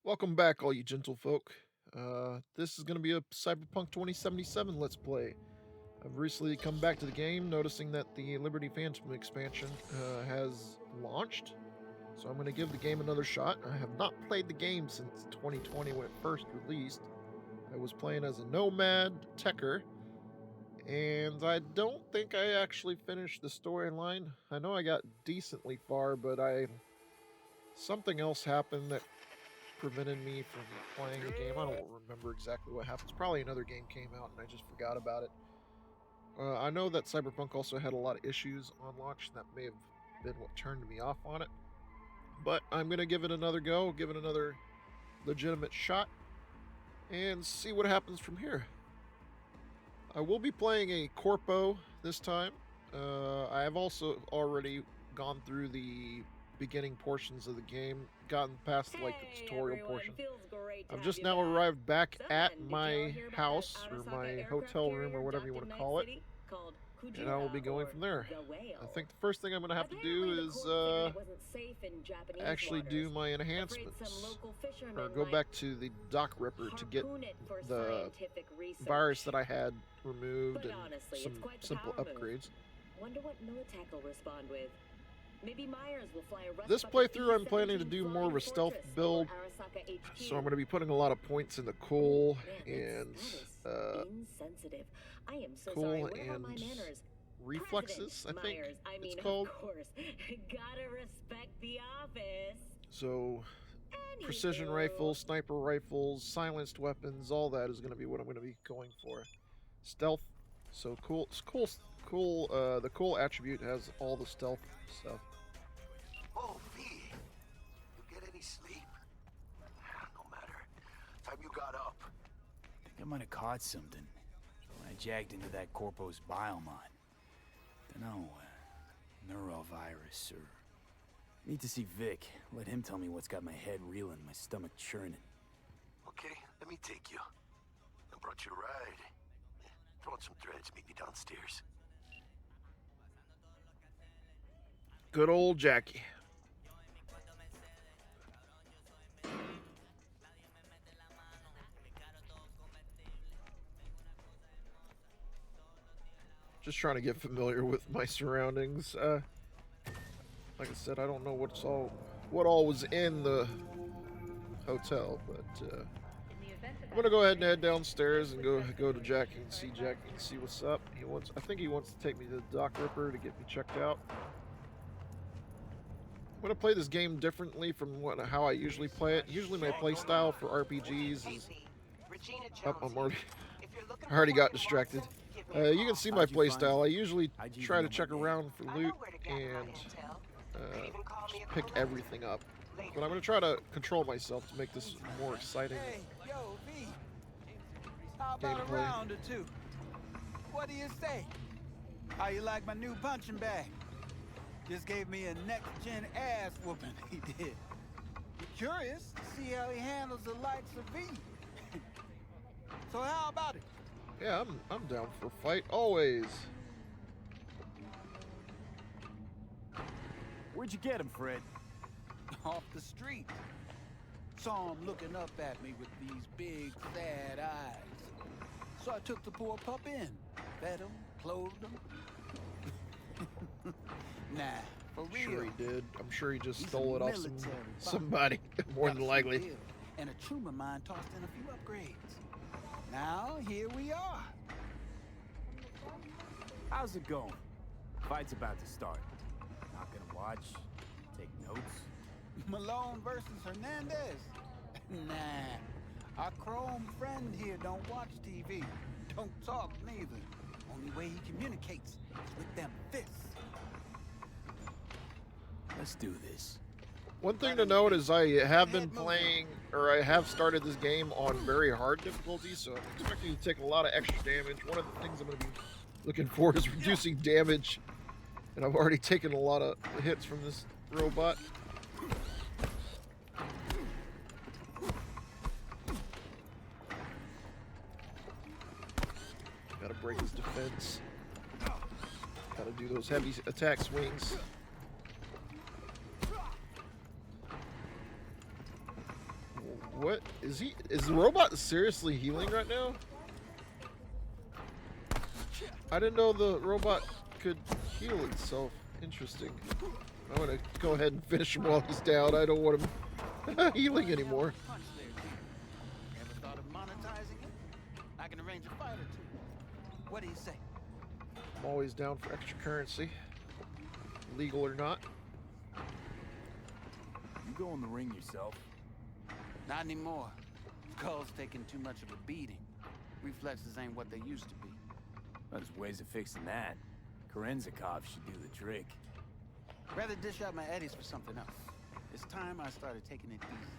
Welcome back, all you gentlefolk. This is going to be a Cyberpunk 2077 Let's Play. I've recently come back to the game, noticing that the Liberty Phantom expansion has launched, so I'm going to give the game another shot. I have not played the game since 2020 when it first released. I was playing as a nomad techer, and I don't think I actually finished the storyline. I know I got decently far, but something else happened that prevented me from playing the game. I don't remember exactly what happens. Probably another game came out and I just forgot about it. I know that Cyberpunk also had a lot of issues on launch, and that may have been what turned me off on it. But I'm going to give it another go, give it another legitimate shot, and see what happens from here. I will be playing a Corpo this time. I have also already gone through the beginning portions of the game, gotten past like the tutorial portion. I've just now arrived back at my house or my hotel room or whatever you want to call it, and I will be going from there. I think the first thing I'm going to have to do is actually do my enhancements, or go back to the Dock Ripper to get the virus that I had removed and some simple upgrades. Wonder what Militech will respond with. Maybe Myers will fly a This playthrough I'm planning to do more of a stealth build, so I'm going to be putting a lot of points into cool and reflexes, I think it's called. Gotta respect the office. So precision rifles, sniper rifles, silenced weapons, all that is going to be what I'm going to be going for. Stealth, so cool. It's cool. The cool attribute has all the stealth stuff. Oh, V, you get any sleep? No matter. Time you got up. I think I might have caught something when I jagged into that Corpo's biomon. Dunno, neurovirus or... Need to see Vic. Let him tell me what's got my head reeling, my stomach churning. Okay, let me take you. I brought you a ride. Throw on some threads, meet me downstairs. Good old Jackie. Just trying to get familiar with my surroundings. Like I said, I don't know what all was in the hotel, but I'm gonna go ahead and head downstairs and go to Jackie and see what's up. I think he wants to take me to the Dock Ripper to get me checked out. I'm gonna play this game differently from how I usually play it. Usually my play style for RPGs is... Oh, I already got distracted. You can see my play style. I usually try to check around for loot and just pick everything up. But I'm gonna try to control myself to make this more exciting How about a gameplay. round or two? What do you say? How you like my new punching bag? Just gave me a next-gen ass whooping, he did. Curious to see how he handles the likes of V. So how about it? Yeah, I'm down for a fight always. Where'd you get him, Fred? Off the street. Saw him looking up at me with these big, sad eyes. So I took the poor pup in. Fed him, clothed him. Nah, for real. Sure he did. I'm sure he just He's stole a it off military somebody, more than likely. Real. And a tumor mine tossed in a few upgrades. Now, here we are. How's it going? Fight's about to start. Not gonna watch, take notes. Malone versus Hernandez? Nah, our chrome friend here don't watch TV. Don't talk neither. Only way he communicates is with them fists. Let's do this. One thing to note is I have been playing, or I have started this game on very hard difficulty, so I'm expecting to take a lot of extra damage. One of the things I'm going to be looking for is reducing damage, and I've already taken a lot of hits from this robot. Gotta break his defense. Gotta do those heavy attack swings. What is he? Is the robot seriously healing right now? I didn't know the robot could heal itself. Interesting. I'm gonna go ahead and finish him while he's down. I don't want him healing anymore. Punch there, too. Ever thought of monetizing it? I can arrange a fight or two. What do you say? I'm always down for extra currency, legal or not. You go in the ring yourself? Not anymore. Skull's taking too much of a beating. Reflexes ain't what they used to be. Well, there's ways of fixing that. Korenzikov should do the trick. Rather dish out my eddies for something else. It's time I started taking it easy.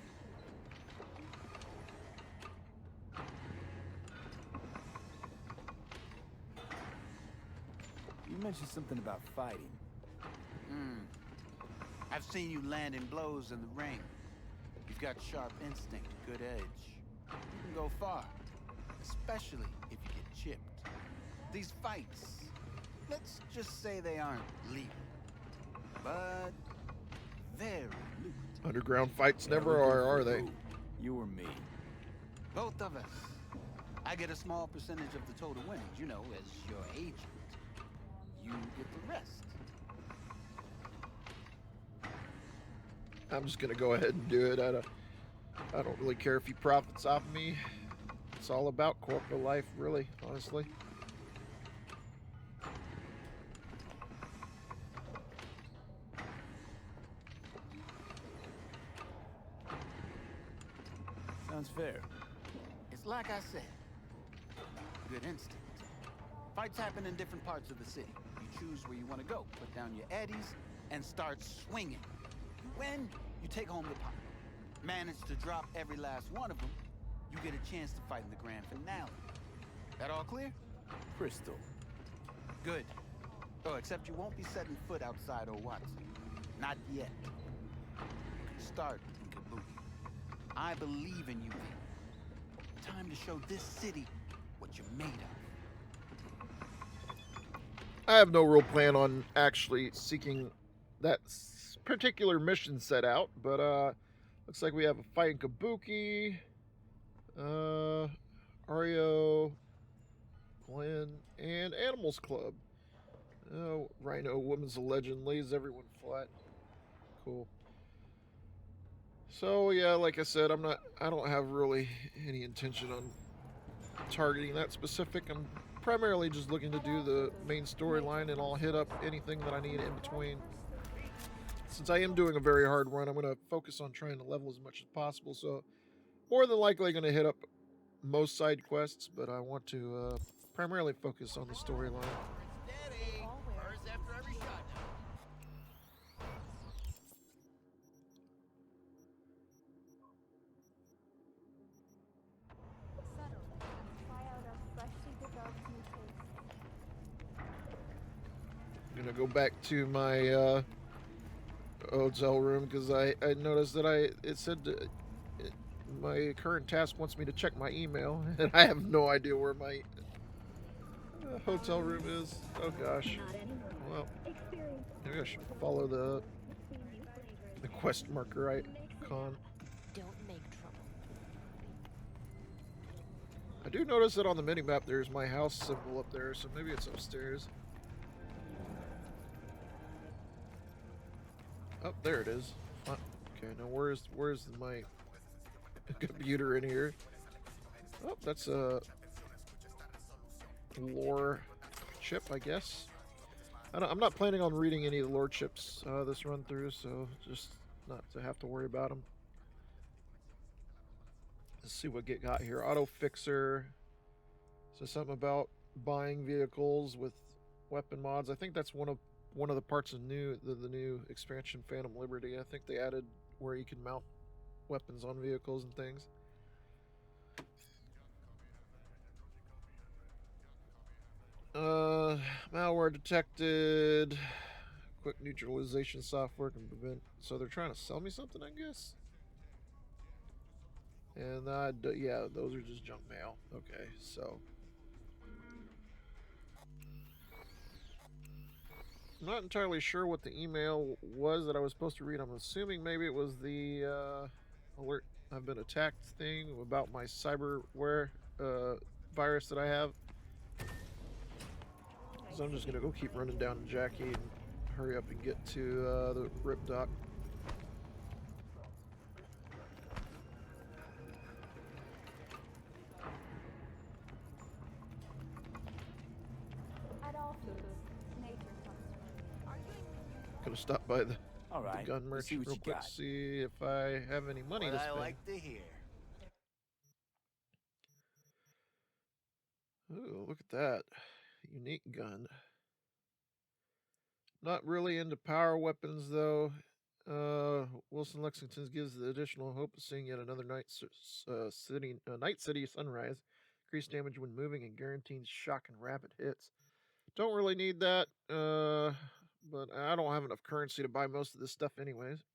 You mentioned something about fighting. I've seen you landing blows in the ring. You've got sharp instinct, good edge. You can go far, especially if you get chipped. These fights, let's just say they aren't legal, but very lucrative. Underground fights never are they? Who? You or me? Both of us. I get a small percentage of the total winnings, you know, as your agent. You get the rest. I'm just gonna go ahead and do it. I don't really care if he profits off of me. It's all about corporate life, really, honestly. Sounds fair. It's like I said, good instinct. Fights happen in different parts of the city. You choose where you want to go, put down your eddies, and start swinging. You win, you take home the pot. Manage to drop every last one of them, you get a chance to fight in the grand finale. That all clear? Crystal. Good. Oh, except you won't be setting foot outside Watson. Not yet. You can start in Kabuki. I believe in you, Vic. Time to show this city what you're made of. I have no real plan on actually seeking that particular mission set out, but looks like we have a fight in Kabuki, Ario, Glenn, and Animals Club. Oh, Rhino, Woman's a Legend, lays everyone flat. Cool. So yeah, like I said, I don't have really any intention on targeting that specific. I'm primarily just looking to do the main storyline, and I'll hit up anything that I need in between. Since I am doing a very hard run, I'm going to focus on trying to level as much as possible. So more than likely going to hit up most side quests, but I want to primarily focus on the storyline. Steady. Burst after every shot now. Settle and try out our freshly developed new taste. I'm going to go back to my hotel room because I noticed that it said my current task wants me to check my email, and I have no idea where my hotel room is. Oh gosh. Well, maybe I should follow the quest marker icon. Don't make trouble. I do notice that on the minimap there's my house symbol up there, so maybe it's upstairs. Oh, there it is. Okay, now where's my computer in here? Oh, that's a lore chip, I guess. I'm not planning on reading any of the lore chips this run through, so just not to have to worry about them. Let's see what got here. Auto fixer. So something about buying vehicles with weapon mods. I think that's one of the parts of the new expansion, Phantom Liberty. I think they added where you can mount weapons on vehicles and things. Malware detected. Quick neutralization software can prevent. So they're trying to sell me something, I guess. And yeah, those are just junk mail. Okay, so I'm not entirely sure what the email was that I was supposed to read. I'm assuming maybe it was the alert I've been attacked thing about my cyberware virus that I have. So I'm just gonna go keep running down to Jackie and hurry up and get to the rip dock. At all foods, nature comes first. Gonna stop by the All right, gun let's see merchant what real you quick, got. see if I have any money What to I spend. like to hear. Ooh, look at that. Unique gun. Not really into power weapons though. Wilson Lexington's gives the additional hope of seeing yet another night city sunrise. Increased damage when moving and guaranteed shock and rapid hits. Don't really need that. But I don't have enough currency to buy most of this stuff anyways.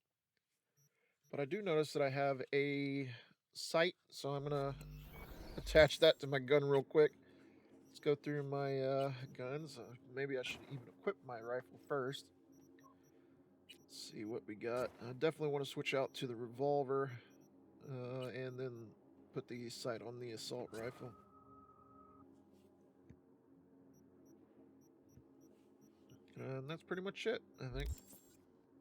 But I do notice that I have a sight, so I'm gonna attach that to my gun real quick. Let's go through my guns. Maybe I should even equip my rifle first. Let's see what we got. I definitely want to switch out to the revolver and then put the sight on the assault rifle. And that's pretty much it, I think.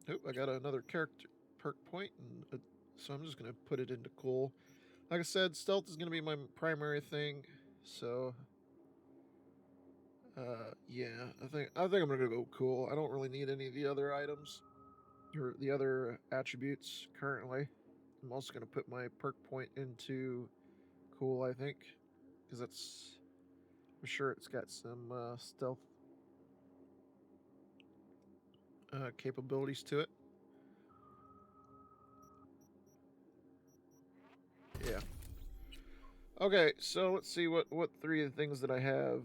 Oop, I got another character perk point, and so I'm just going to put it into cool. Like I said, stealth is going to be my primary thing, so yeah, I think I'm gonna go cool. I don't really need any of the other items or the other attributes currently. I'm also gonna put my perk point into cool, I think, because that's I'm sure it's got some stealth capabilities to it. Yeah. Okay, so let's see what three of the things that I have.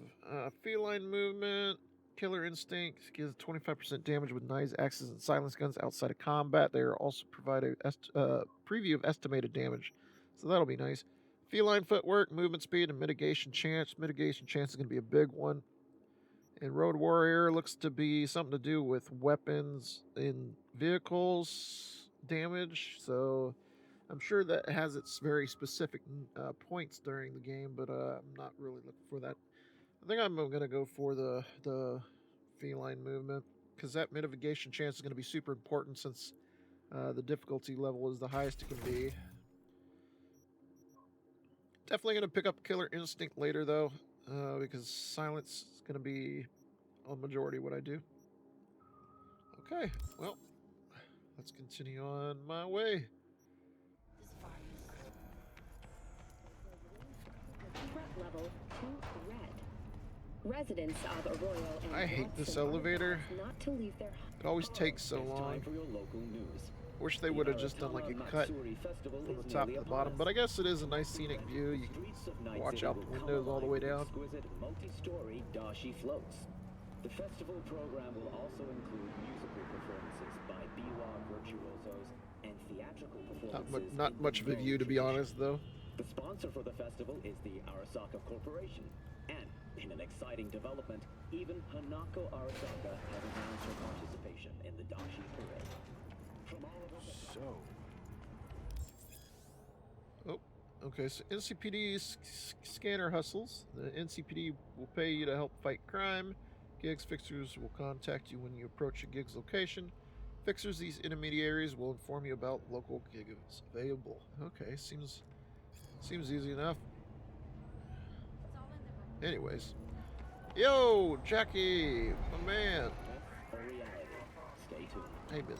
Feline movement, killer instinct gives 25% damage with knives, axes, and silence guns outside of combat. They are also provide a preview of estimated damage, so that'll be nice. Feline footwork, movement speed, and mitigation chance. Mitigation chance is going to be a big one. And road warrior looks to be something to do with weapons in vehicles damage. So I'm sure that has its very specific points during the game, but I'm not really looking for that. I think I'm gonna go for the feline movement because that mitigation chance is going to be super important since the difficulty level is the highest it can be. Definitely gonna pick up killer instinct later though, because silence is gonna be a majority of what I do. Okay, well, let's continue on my way. Threat level to red. Residents of Arroyo and I hate this Watson are elevator. advised not to leave their It always takes so It's long. time for your local news. Wish they would have just done like a cut from the top to the bottom, but I guess it is a nice scenic view. You can watch out the windows all the way down. Exquisite multi-story dashi floats. The festival program will also include musical performances by biwa virtuosos and theatrical performances. Not much of a view, to be honest, though. The sponsor for the festival is the Arasaka Corporation, and in an exciting development, even Hanako Arasaka has announced her participation in the dashi parade. From all over the So, Oh, okay. So NCPD scanner hustles. The NCPD will pay you to help fight crime. Gigs fixers will contact you when you approach a gig's location. Fixers, these intermediaries, will inform you about local gigs available. Okay, seems easy enough. Anyways, yo, Jackie, my man. myth or reality. Stay tuned. Hey, man.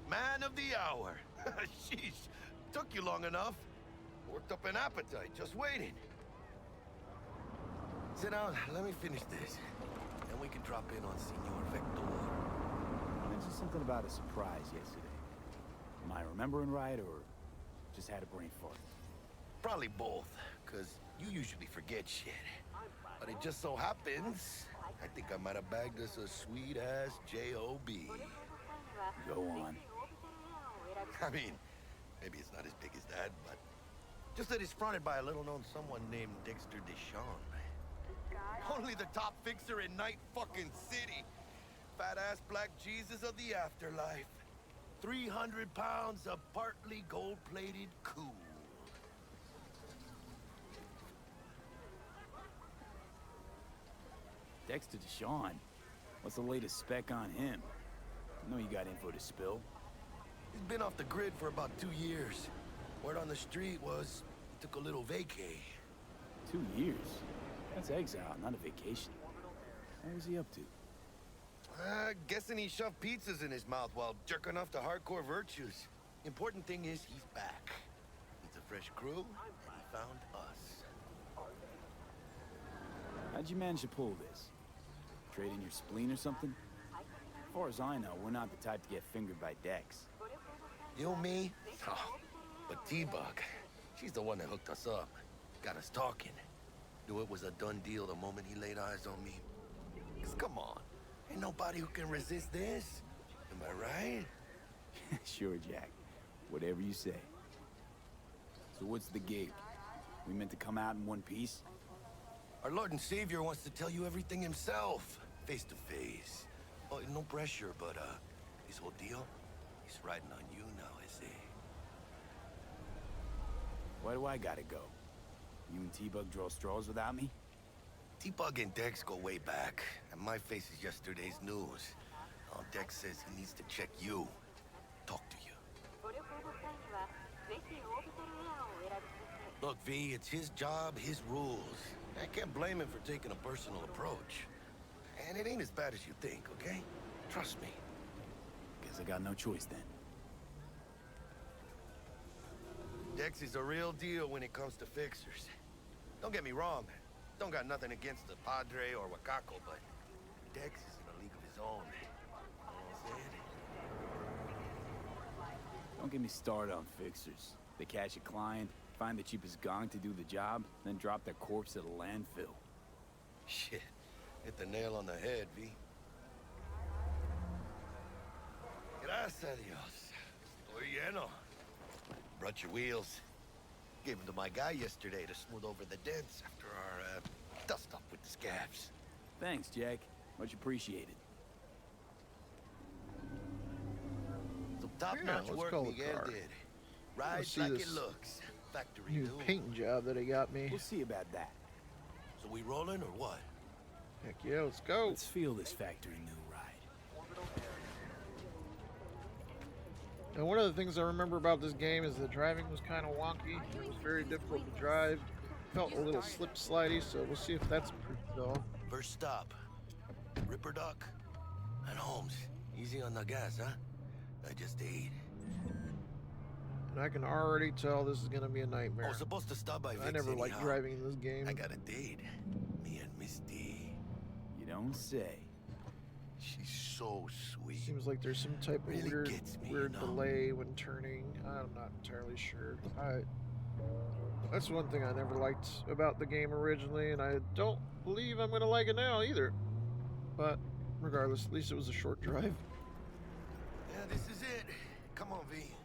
Man of the hour. Sheesh, took you long enough. Worked up an appetite just waiting. Sit down, let me finish this. Then we can drop in on Senor Vector. you mentioned something about a surprise yesterday. Am I remembering right, or just had a brain fart? Probably both, because you usually forget shit. But it just so happens, I think I might have bagged us a sweet-ass J.O.B. Go on. I mean, maybe it's not as big as that, but just that it's fronted by a little-known someone named Dexter Deshawn. Only the top fixer in Night fucking City. Fat-ass black Jesus of the afterlife. 300 pounds of partly gold-plated cool. Dexter Deshawn. What's the latest spec on him? I know you got info to spill. He's been off the grid for about 2 years. Word on the street was he took a little vacay. 2 years? That's exile, not a vacation. What was he up to? Guessing he shoved pizzas in his mouth while jerking off to hardcore virtues. Important thing is he's back. It's a fresh crew, and he found us. How'd you manage to pull this? Trade in your spleen or something? As far as I know, we're not the type to get fingered by Dex. You, me? Oh, but T-Bug, she's the one that hooked us up. Got us talking. Knew it was a done deal the moment he laid eyes on me. 'Cause come on, ain't nobody who can resist this. Am I right? Sure, Jack. Whatever you say. So what's the gig? We meant to come out in one piece? Our Lord and Savior wants to tell you everything himself, face to face. Oh, no pressure, but this whole deal, he's riding on you now, is he? Why do I gotta go? You and T-Bug draw straws without me? T-Bug and Dex go way back, and my face is yesterday's news. Now Dex says he needs to check you, talk to you. Look, V, it's his job, his rules. I can't blame him for taking a personal approach. And it ain't as bad as you think, okay? Trust me. Guess I got no choice then. Dex is a real deal when it comes to fixers. Don't get me wrong. Don't got nothing against the Padre or Wakako, but Dex is in a league of his own. You know what I'm saying? Don't get me started on fixers. They catch a client, find the cheapest gong to do the job, then drop their corpse at a landfill. Shit. Hit the nail on the head, V. Gracias a Dios. Estoy lleno. Brought your wheels. Gave them to my guy yesterday to smooth over the dents after our dust-up with the scabs. Thanks, Jack. Much appreciated. Some top-notch let's work call the Miguel car. did. Rides see like it this looks. Factory New new. painting job that he got me. We'll see about that. So we rolling or what? Heck yeah, let's go. Let's feel this factory new ride. And one of the things I remember about this game is the driving was kind of wonky. It was very difficult to drive. Felt a little slip slidey, so we'll see if that's improved at all. First stop. Ripper Duck and Holmes. Easy on the gas, huh? I just ate. And I can already tell this is going to be a nightmare. Oh, supposed to stop by Vic's I never liked anyhow. driving in this game. I got a date. Me and Misty. You don't say. She's so sweet. Seems like there's some type of Really weird, gets me, weird you know? delay when turning. I'm not entirely sure. That's one thing I never liked about the game originally, and I don't believe I'm going to like it now either. But regardless, at least it was a short drive. Yeah, this is it. Come on, V.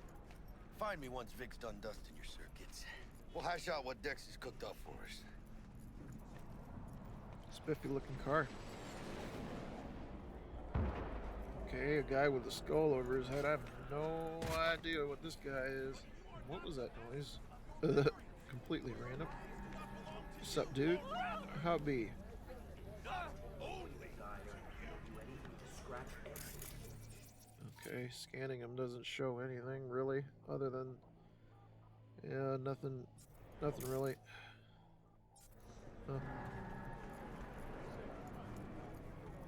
Find me once Vic's done dusting your circuits. We'll hash out what Dex has cooked up for us. Spiffy looking car. Okay, a guy with a skull over his head. I have no idea what this guy is. What was that noise? Completely random. What's up, dude? How be? Okay, scanning him doesn't show anything really, other than nothing really. Huh.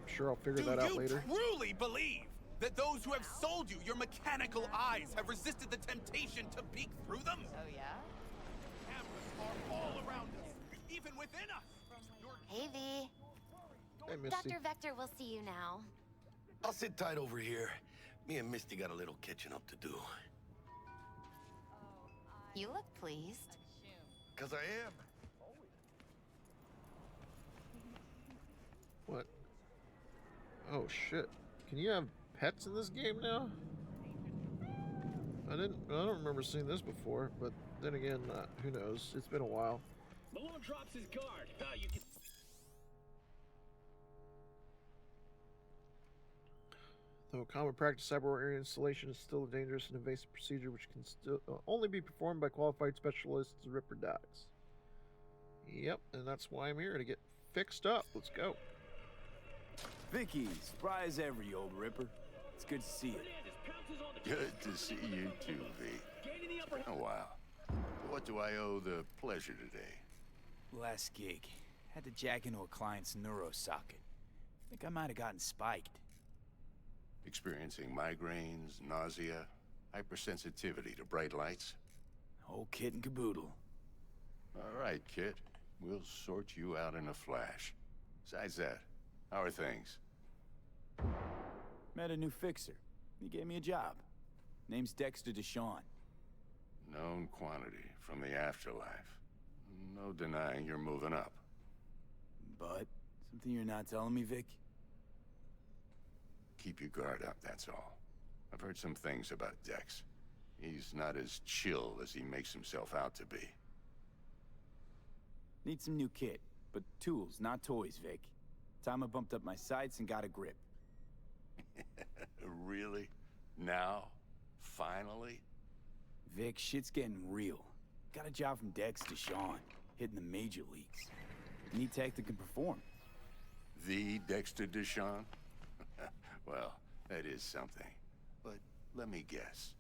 Sure, I'll figure that out later. Do you truly believe that those who have sold you your mechanical eyes have resisted the temptation to peek through them? Oh, yeah? Cameras are all around us, even within us. Hey, V. Hey, Misty. Dr. Vector will see you now. I'll sit tight over here. Me and Misty got a little catching up to do. You look pleased. 'Cause I am. What? Oh shit! Can you have pets in this game now? I don't remember seeing this before, but then again, who knows? It's been a while. Malone drops his guard. You can... Though common practice, cyber area installation is still a dangerous and invasive procedure which can still only be performed by qualified specialists as Ripper docs. Yep, and that's why I'm here, to get fixed up. Let's go. Vicky, surprise every old Ripper. It's good to see you. Good to see you too, V. It's been a while. What do I owe the pleasure today? Last gig. Had to jack into a client's neuro socket. Think I might have gotten spiked. Experiencing migraines, nausea, hypersensitivity to bright lights? Whole kit and caboodle. All right, kid. We'll sort you out in a flash. Besides that, how are things? Met a new fixer. He gave me a job. Name's Dexter Deshawn. Known quantity from the afterlife. No denying you're moving up. But, something you're not telling me, Vic? Keep your guard up, that's all. I've heard some things about Dex. He's not as chill as he makes himself out to be. Need some new kit, but tools, not toys, Vic. Time I bumped up my sights and got a grip. Really? Now? Finally? Vic, shit's getting real. Got a job from Dex Deshawn, hitting the major leagues. Need tech that can perform. The Dexter Deshawn? Well, that is something. But let me guess.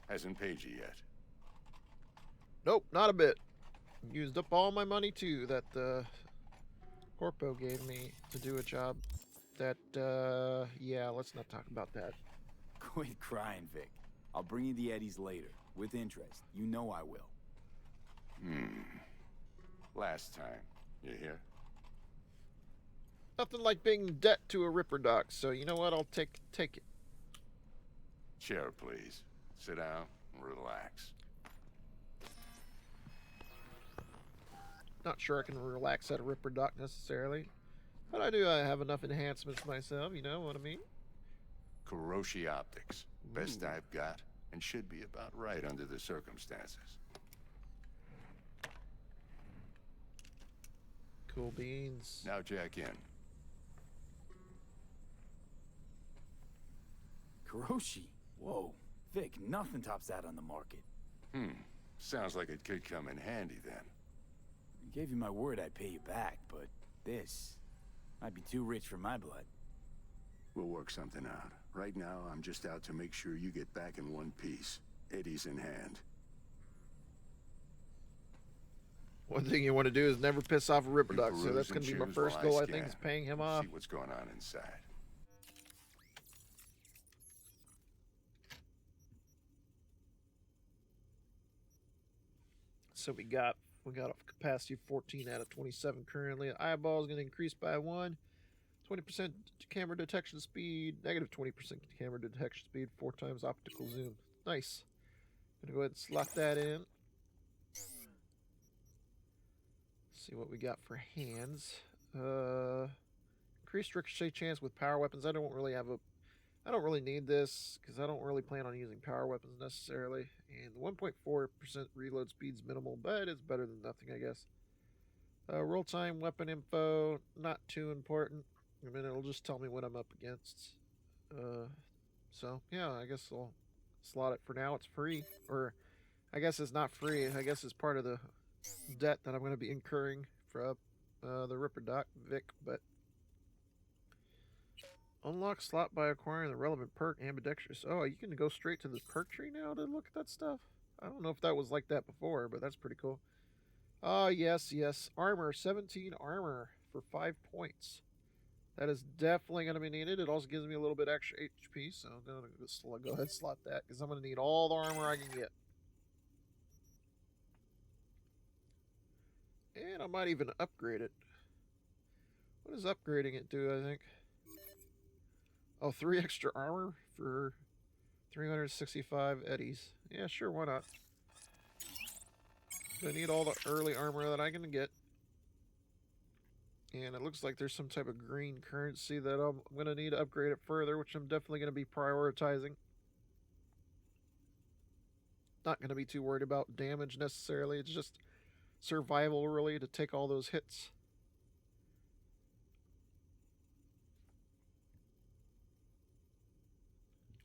Hasn't paid you yet. Nope, not a bit. Used up all my money too that Corpo gave me to do a job that, yeah, let's not talk about that. Quit crying, Vic. I'll bring you the eddies later, with interest. You know I will. Last time, you hear? Nothing like being in debt to a Ripper doc, so you know what? I'll take it. Chair, please. Sit down and relax. Not sure I can relax at a Ripper doc necessarily, but I have enough enhancements myself, you know what I mean? Kuroshi Optics. Best I've got, and should be about right under the circumstances. Cool beans. Now jack in. Kuroshi? Whoa. Vic, nothing tops that on the market. Sounds like it could come in handy then. I gave you my word I'd pay you back, but this might be too rich for my blood. We'll work something out. Right now, I'm just out to make sure you get back in one piece. Eddie's in hand. One thing you want to do is never piss off a Ripper You doc, so that's peruse going to and be my choose first while I goal, I think, scan. is paying him off. See what's going on inside. So we got a capacity of 14 out of 27 currently. Eyeball is going to increase by 1. 20% camera detection speed, negative 20% camera detection speed, 4 times optical zoom. Nice. Gonna go ahead and slot that in. See what we got for hands. Increased ricochet chance with power weapons. I don't really need this because I don't really plan on using power weapons necessarily. And the 1.4% reload speed's minimal, but it's better than nothing, I guess. Roll time, weapon info, not too important. I mean, it'll just tell me what I'm up against. So yeah, I guess I'll slot it for now. It's free, or I guess it's not free. I guess it's part of the debt that I'm going to be incurring for the Ripper Doc Vic, but unlock slot by acquiring the relevant perk ambidextrous. Oh, you can go straight to the perk tree now to look at that stuff? I don't know if that was like that before, but that's pretty cool. Yes. Armor, 17 armor for 5 points. That is definitely going to be needed. It also gives me a little bit extra HP, so I'm going to go ahead and slot that, because I'm going to need all the armor I can get. And I might even upgrade it. What does upgrading it do, I think? Oh, 3 extra armor for 365 eddies. Yeah, sure, why not? I need all the early armor that I can get. And it looks like there's some type of green currency that I'm going to need to upgrade it further, which I'm definitely going to be prioritizing. Not going to be too worried about damage necessarily. It's just survival, really, to take all those hits.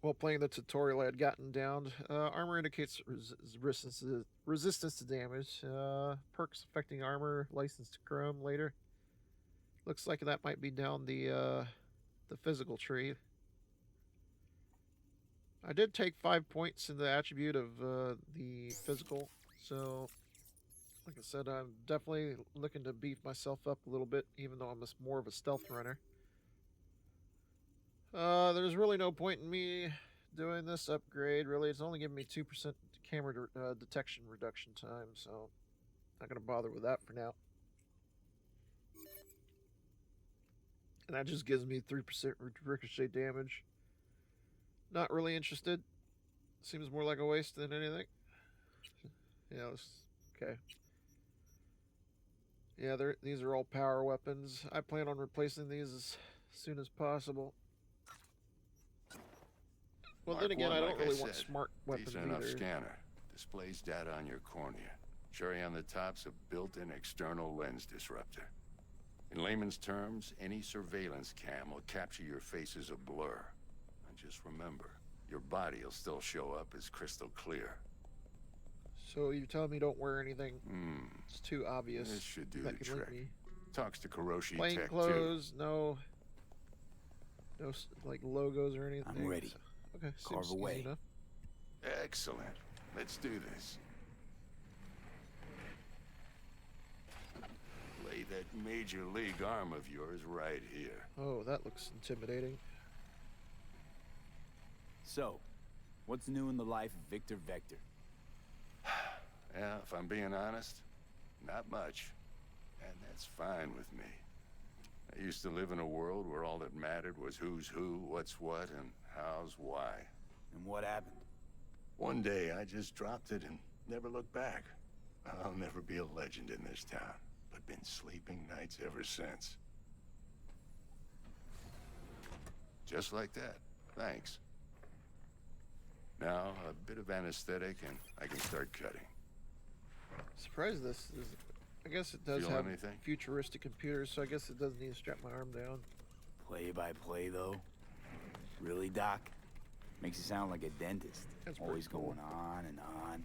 While playing the tutorial, I had gotten down. Armor indicates resistance to damage. Perks affecting armor, license to chrome later. Looks like that might be down the physical tree. I did take 5 points in the attribute of the physical, so like I said, I'm definitely looking to beef myself up a little bit, even though I'm more of a stealth runner. There's really no point in me doing this upgrade, really. It's only giving me 2% camera detection reduction time, so not going to bother with that for now. And that just gives me 3% ricochet damage. Not really interested. Seems more like a waste than anything. Yeah, okay. Yeah, these are all power weapons. I plan on replacing these as soon as possible. Well, Mark then again, one, I don't like really want said, smart weapons decent enough either. scanner. Displays data on your cornea. Cherry on the top's a built-in external lens disruptor. In layman's terms, any surveillance cam will capture your face as a blur. And just remember, your body will still show up as crystal clear. So you're telling me don't wear anything? It's too obvious. This should do that the can link trick. me. Talks to Kuroshi Plain Tech, clothes, no like logos or anything. I'm ready. So, okay, Carve seems away. easy enough. Excellent. Let's do this. Lay that major league arm of yours right here. Oh, that looks intimidating. So, what's new in the life of Victor Vector? Yeah, if I'm being honest, not much. And that's fine with me. I used to live in a world where all that mattered was who's who, what's what, and how's why. And what happened? One day, I just dropped it and never looked back. I'll never be a legend in this town, but been sleeping nights ever since. Just like that. Thanks. Now, a bit of anesthetic and I can start cutting. Surprised this is. I guess it does Feel have anything? futuristic computers, so I guess it doesn't need to strap my arm down. Play by play, though? Really, Doc? Makes you sound like a dentist. That's Always pretty cool. going on and on.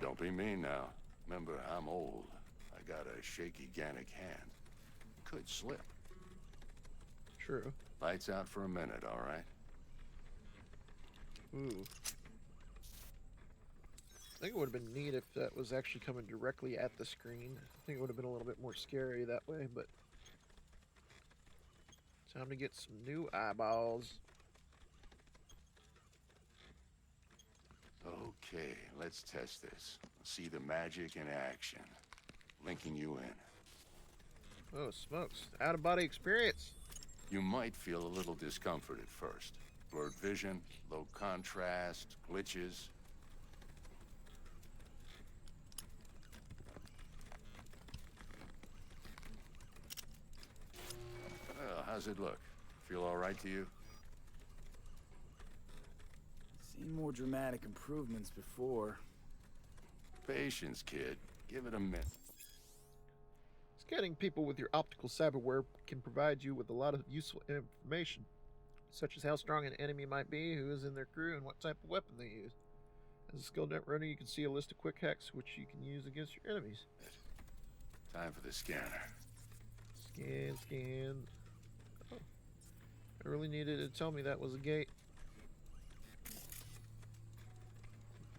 Don't be mean now. Remember, I'm old. I got a shaky Gannic hand. Could slip. True. Lights out for a minute, all right? Ooh. I think it would have been neat if that was actually coming directly at the screen. I think it would have been a little bit more scary that way, but... Time to get some new eyeballs. Okay, let's test this. See the magic in action. Linking you in. Oh, smokes. Out-of-body experience. You might feel a little discomfort at first. Blurred vision, low contrast, glitches. Well, how's it look? Feel all right to you? Seen more dramatic improvements before. Patience, kid. Give it a minute. Scanning people with your optical cyberware can provide you with a lot of useful information, such as how strong an enemy might be, who is in their crew, and what type of weapon they use. As a skilled net runner, you can see a list of quick hacks which you can use against your enemies. Time for the scanner. Scan, scan. Oh. I really needed to tell me that was a gate.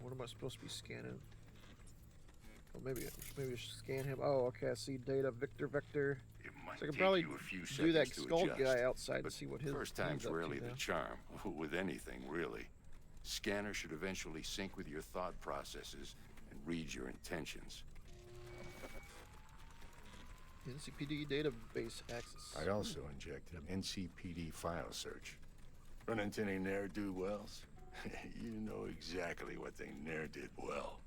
What am I supposed to be scanning? Oh, maybe I should scan him. Oh, okay, I see data, Victor Vector. It might So I can take probably you a few do that seconds to skull adjust, guy outside but and see what his first he's time's up to rarely the now. charm, with anything, really. Scanner should eventually sync with your thought processes and read your intentions. NCPD database access. I also injected an NCPD file search. Run into any ne'er-do-wells? You know exactly what they ne'er did well.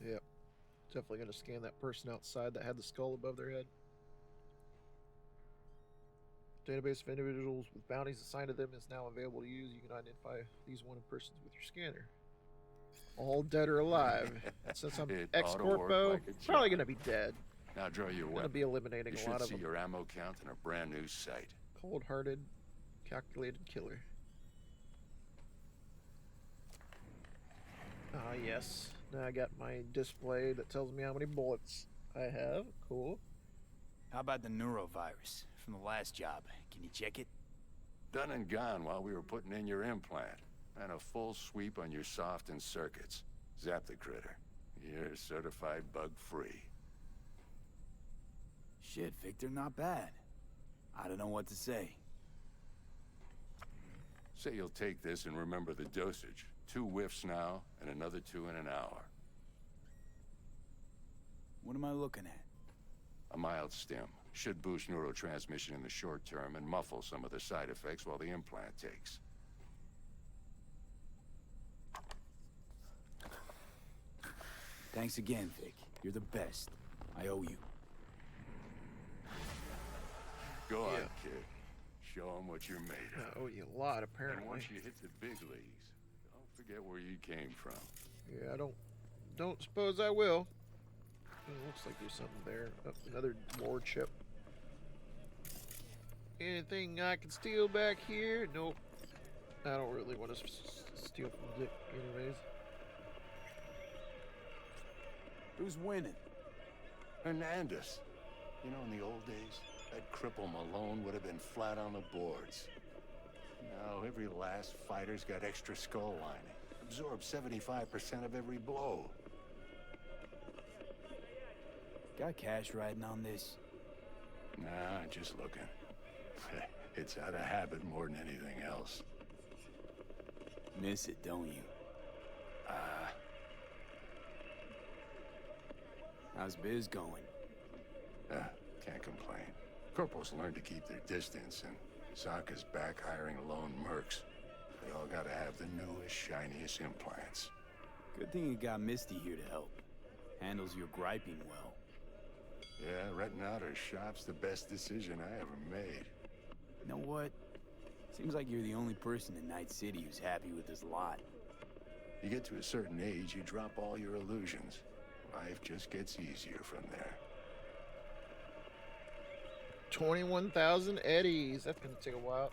Yep. Definitely gonna scan that person outside that had the skull above their head. Database of individuals with bounties assigned to them is now available to use. You can identify these wanted persons with your scanner. All dead or alive. Since I'm It ex oughta work corpo, like a probably charm. gonna be dead. Now draw your Gonna weapon. be eliminating You a should lot of see them. your ammo count in a brand new sight. Cold-hearted, calculated killer. Yes. Now I got my display that tells me how many bullets I have. Cool. How about the neurovirus from the last job? Can you check it? Done and gone while we were putting in your implant. And a full sweep on your soft and circuits. Zap the critter. You're certified bug-free. Shit, Victor, not bad. I don't know what to say. Say you'll take this and remember the dosage. 2 whiffs now, and another 2 in an hour. What am I looking at? A mild stim. Should boost neurotransmission in the short term and muffle some of the side effects while the implant takes. Thanks again, Vic. You're the best. I owe you. Go on, kid. Show them what you're made of. I owe you a lot, And apparently. once you hit the big leagues, don't forget where you came from. Yeah, I don't suppose I will. It looks like there's something there. Oh, another lore chip. Anything I can steal back here? Nope. I don't really want to steal from Dick anyways. Who's winning? Hernandez. You know, in the old days, that cripple Malone would have been flat on the boards. Now, every last fighter's got extra skull lining. Absorbs 75% of every blow. Got cash riding on this? Nah, just looking. It's out of habit more than anything else. Miss it, don't you? How's biz going? Can't complain. Corporals learn to keep their distance, and Sokka's back hiring lone mercs. They all gotta have the newest, shiniest implants. Good thing you got Misty here to help. Handles your griping well. Yeah, renting out her shop's the best decision I ever made. You know what? Seems like you're the only person in Night City who's happy with this lot. You get to a certain age, you drop all your illusions. Life just gets easier from there. 21,000 eddies. That's gonna take a while.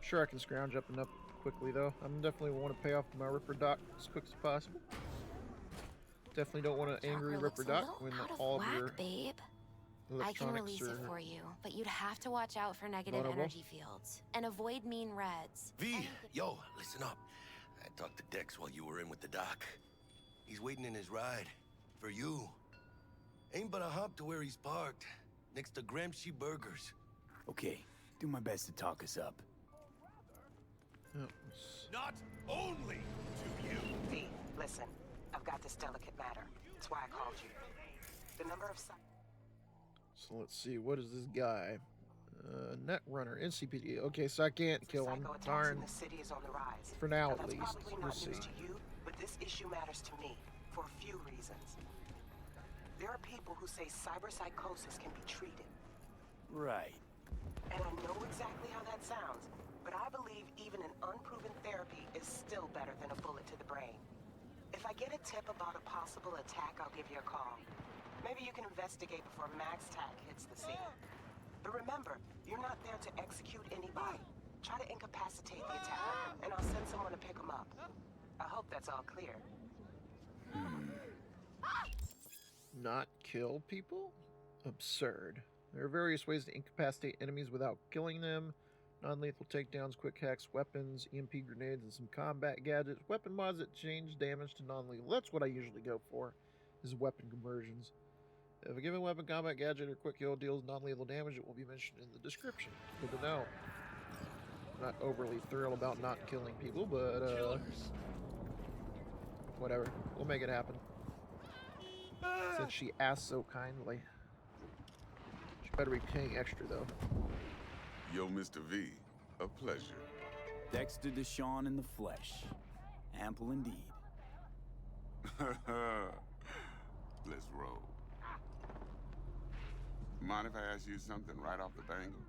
Sure, I can scrounge up enough quickly though. I'm definitely want to pay off my Ripper Doc as quick as possible. Definitely don't want an angry Chakra Ripper looks a Doc little when out of all of whack, your babe. I can electronics release are it for you, but you'd have to watch out for negative vulnerable. energy fields and avoid mean reds. V, yo, listen up. I talked to Dex while you were in with the doc. He's waiting in his ride. For you. Ain't but a hop to where he's parked. Next to Gramsci Burgers. Okay, do my best to talk us up. Oh, Not only to you. V, listen. I've got this delicate matter. That's why I called you. The number of... so let's see, what is this guy? Netrunner, NCPD. Okay, so I can't kill him. Psycho attacks Darn. in the city is on the rise. For now, That's at least. probably We'll not see. news to you, but this issue matters to me for a few reasons. There are people who say cyberpsychosis can be treated. Right. And I know exactly how that sounds, but I believe even an unproven therapy is still better than a bullet to the brain. If I get a tip about a possible attack, I'll give you a call. Maybe you can investigate before Max Tack hits the scene. But remember, you're not there to execute anybody. Try to incapacitate the attacker, and I'll send someone to pick him up. I hope that's all clear. Not kill people? Absurd. There are various ways to incapacitate enemies without killing them. Non-lethal takedowns, quick hacks, weapons, EMP grenades, and some combat gadgets. Weapon mods that change damage to non-lethal. That's what I usually go for, is weapon conversions. If a given weapon, combat gadget, or quick kill deals non-lethal damage, it will be mentioned in the description. Good to know. I'm not overly thrilled about not killing people, but whatever. We'll make it happen. Since she asked so kindly. She better be paying extra, though. Yo, Mr. V, a pleasure. Dexter Deshawn in the flesh. Ample indeed. Let's roll. Mind if I ask you something right off the bangle?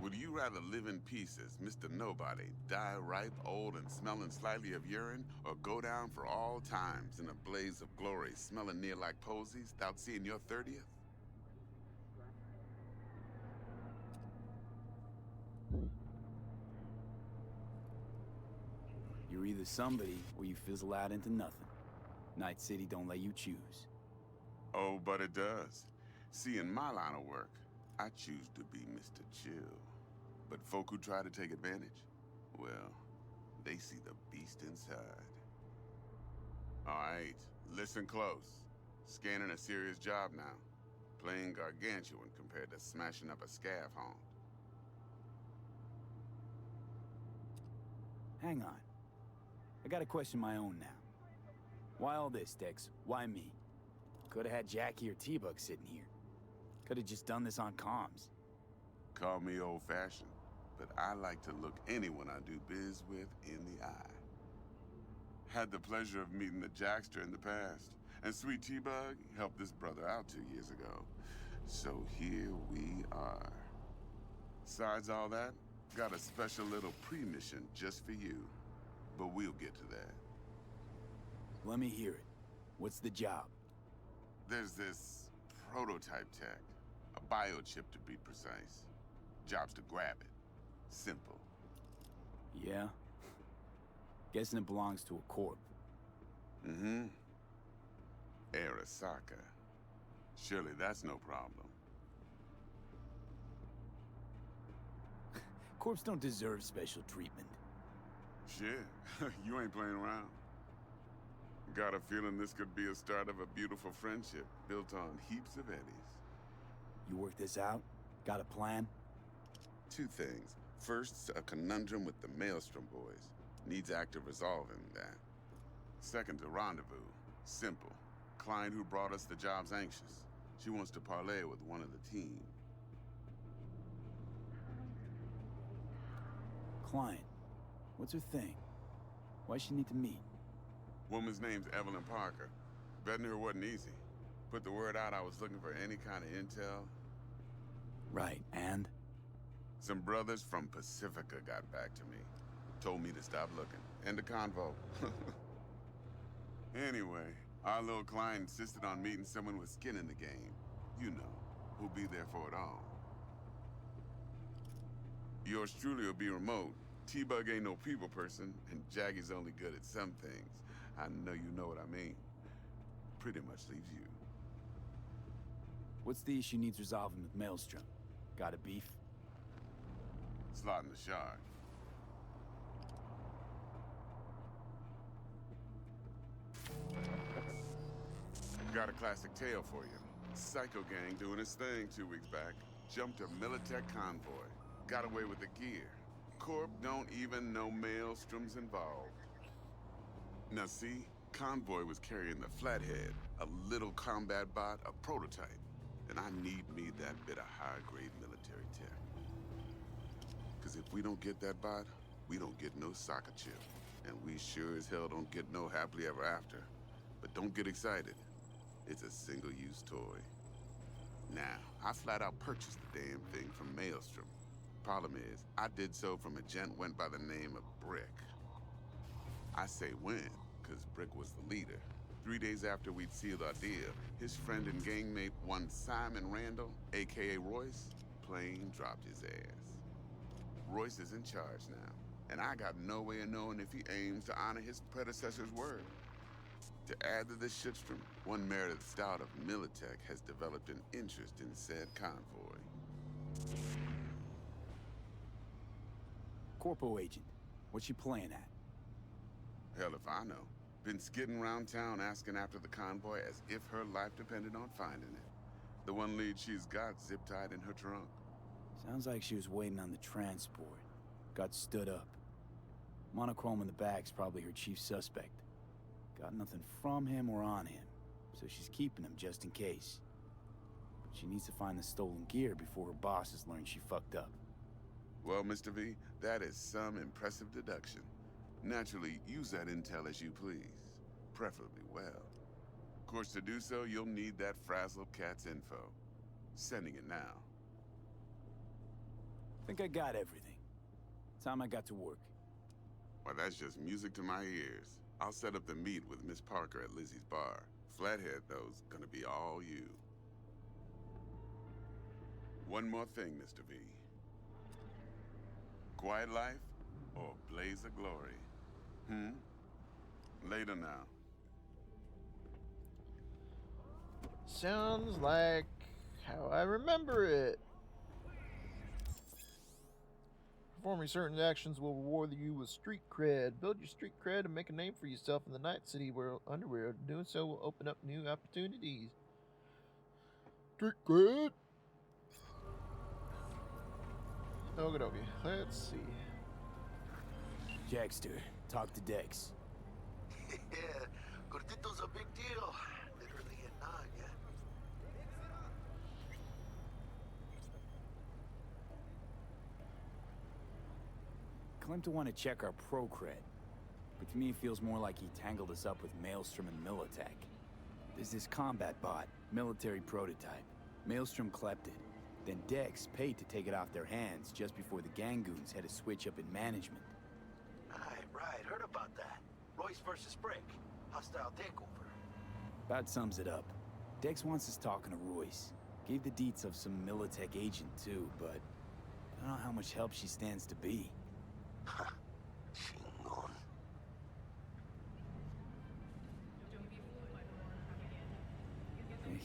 Would you rather live in peace as Mr. Nobody, die ripe, old, and smelling slightly of urine, or go down for all times in a blaze of glory, smelling near like posies, without seeing your 30th? You're either somebody or you fizzle out into nothing. Night City don't let you choose. Oh, but it does. See, in my line of work, I choose to be Mr. Chill. But folk who try to take advantage, well, they see the beast inside. All right, listen close. Scanning a serious job now. Playing gargantuan compared to smashing up a scav haunt. Hang on. I gotta question my own now. Why all this, Dex? Why me? Could've had Jackie or T-Bug sitting here. Could've just done this on comms. Call me old-fashioned, but I like to look anyone I do biz with in the eye. Had the pleasure of meeting the Jackster in the past, and Sweet T-Bug helped this brother out 2 years ago. So here we are. Besides all that, got a special little pre-mission just for you. But we'll get to that. Let me hear it. What's the job? There's this prototype tech. A biochip to be precise. Job's to grab it. Simple. Yeah? Guessing it belongs to a corp. Mm-hmm. Arasaka. Surely that's no problem. Corps don't deserve special treatment. Shit, you ain't playing around. Got a feeling this could be a start of a beautiful friendship built on heaps of eddies. You work this out? Got a plan? 2 things. First, a conundrum with the Maelstrom boys. Needs active resolving that. Second, a rendezvous. Simple. Client who brought us the job's anxious. She wants to parlay with one of the team. Client. What's her thing? Why she need to meet? Woman's name's Evelyn Parker. Betting her wasn't easy. Put the word out I was looking for any kind of intel. Right, and? Some brothers from Pacifica got back to me. Told me to stop looking. End of convo. Anyway, our little client insisted on meeting someone with skin in the game. You know, who'll be there for it all. Yours truly will be remote. T-Bug ain't no people person, and Jaggy's only good at some things. I know you know what I mean. Pretty much leaves you. What's the issue needs resolving with Maelstrom? Got a beef? Slotting the shard. Got a classic tale for you. Psycho gang doing his thing 2 weeks back. Jumped a Militech convoy. Got away with the gear. Corp don't even know Maelstrom's involved. Now see, convoy was carrying the Flathead, a little combat bot, a prototype. And I need me that bit of high-grade military tech. Because if we don't get that bot, we don't get no soccer chip. And we sure as hell don't get no happily ever after. But don't get excited. It's a single-use toy. Now, I flat out purchased the damn thing from Maelstrom. Problem is, I did so from a gent went by the name of Brick. I say when, because Brick was the leader. 3 days after we'd sealed our deal, his friend and gangmate, one Simon Randall, aka Royce, plain dropped his ass. Royce is in charge now, and I got no way of knowing if he aims to honor his predecessor's word. To add to this shitstorm, one merited stout of Militech has developed an interest in said convoy. Corpo agent. What's she playing at? Hell if I know. Been skidding around town asking after the convoy as if her life depended on finding it. The one lead she's got zip-tied in her trunk. Sounds like she was waiting on the transport. Got stood up. Monochrome in the back's probably her chief suspect. Got nothing from him or on him, so she's keeping him just in case. But she needs to find the stolen gear before her bosses learn she fucked up. Well, Mr. V, that is some impressive deduction. Naturally, use that intel as you please. Preferably well. Of course, to do so, you'll need that frazzled cat's info. Sending it now. Think I got everything. Time I got to work. Well, that's just music to my ears. I'll set up the meet with Miss Parker at Lizzie's bar. Flathead, though's gonna be all you. One more thing, Mr. V. Quiet life or blaze of glory? Later now. Sounds like how I remember it. Performing certain actions will reward you with street cred. Build your street cred and make a name for yourself in the Night City underworld. Doing so will open up new opportunities. Street cred? Okie dokie. Let's see. Jackster, talk to Dex. Yeah, Gordito's a big deal. Literally a nod, yeah. Claimed to want to check our pro cred, but to me it feels more like he tangled us up with Maelstrom and Militech. There's this combat bot, military prototype. Maelstrom clept it. Then Dex paid to take it off their hands just before the Gangoons had a switch up in management. Right, heard about that. Royce versus Brick. Hostile takeover. About sums it up. Dex wants us talking to Royce. Gave the deets of some Militech agent too, but I don't know how much help she stands to be. Chingon.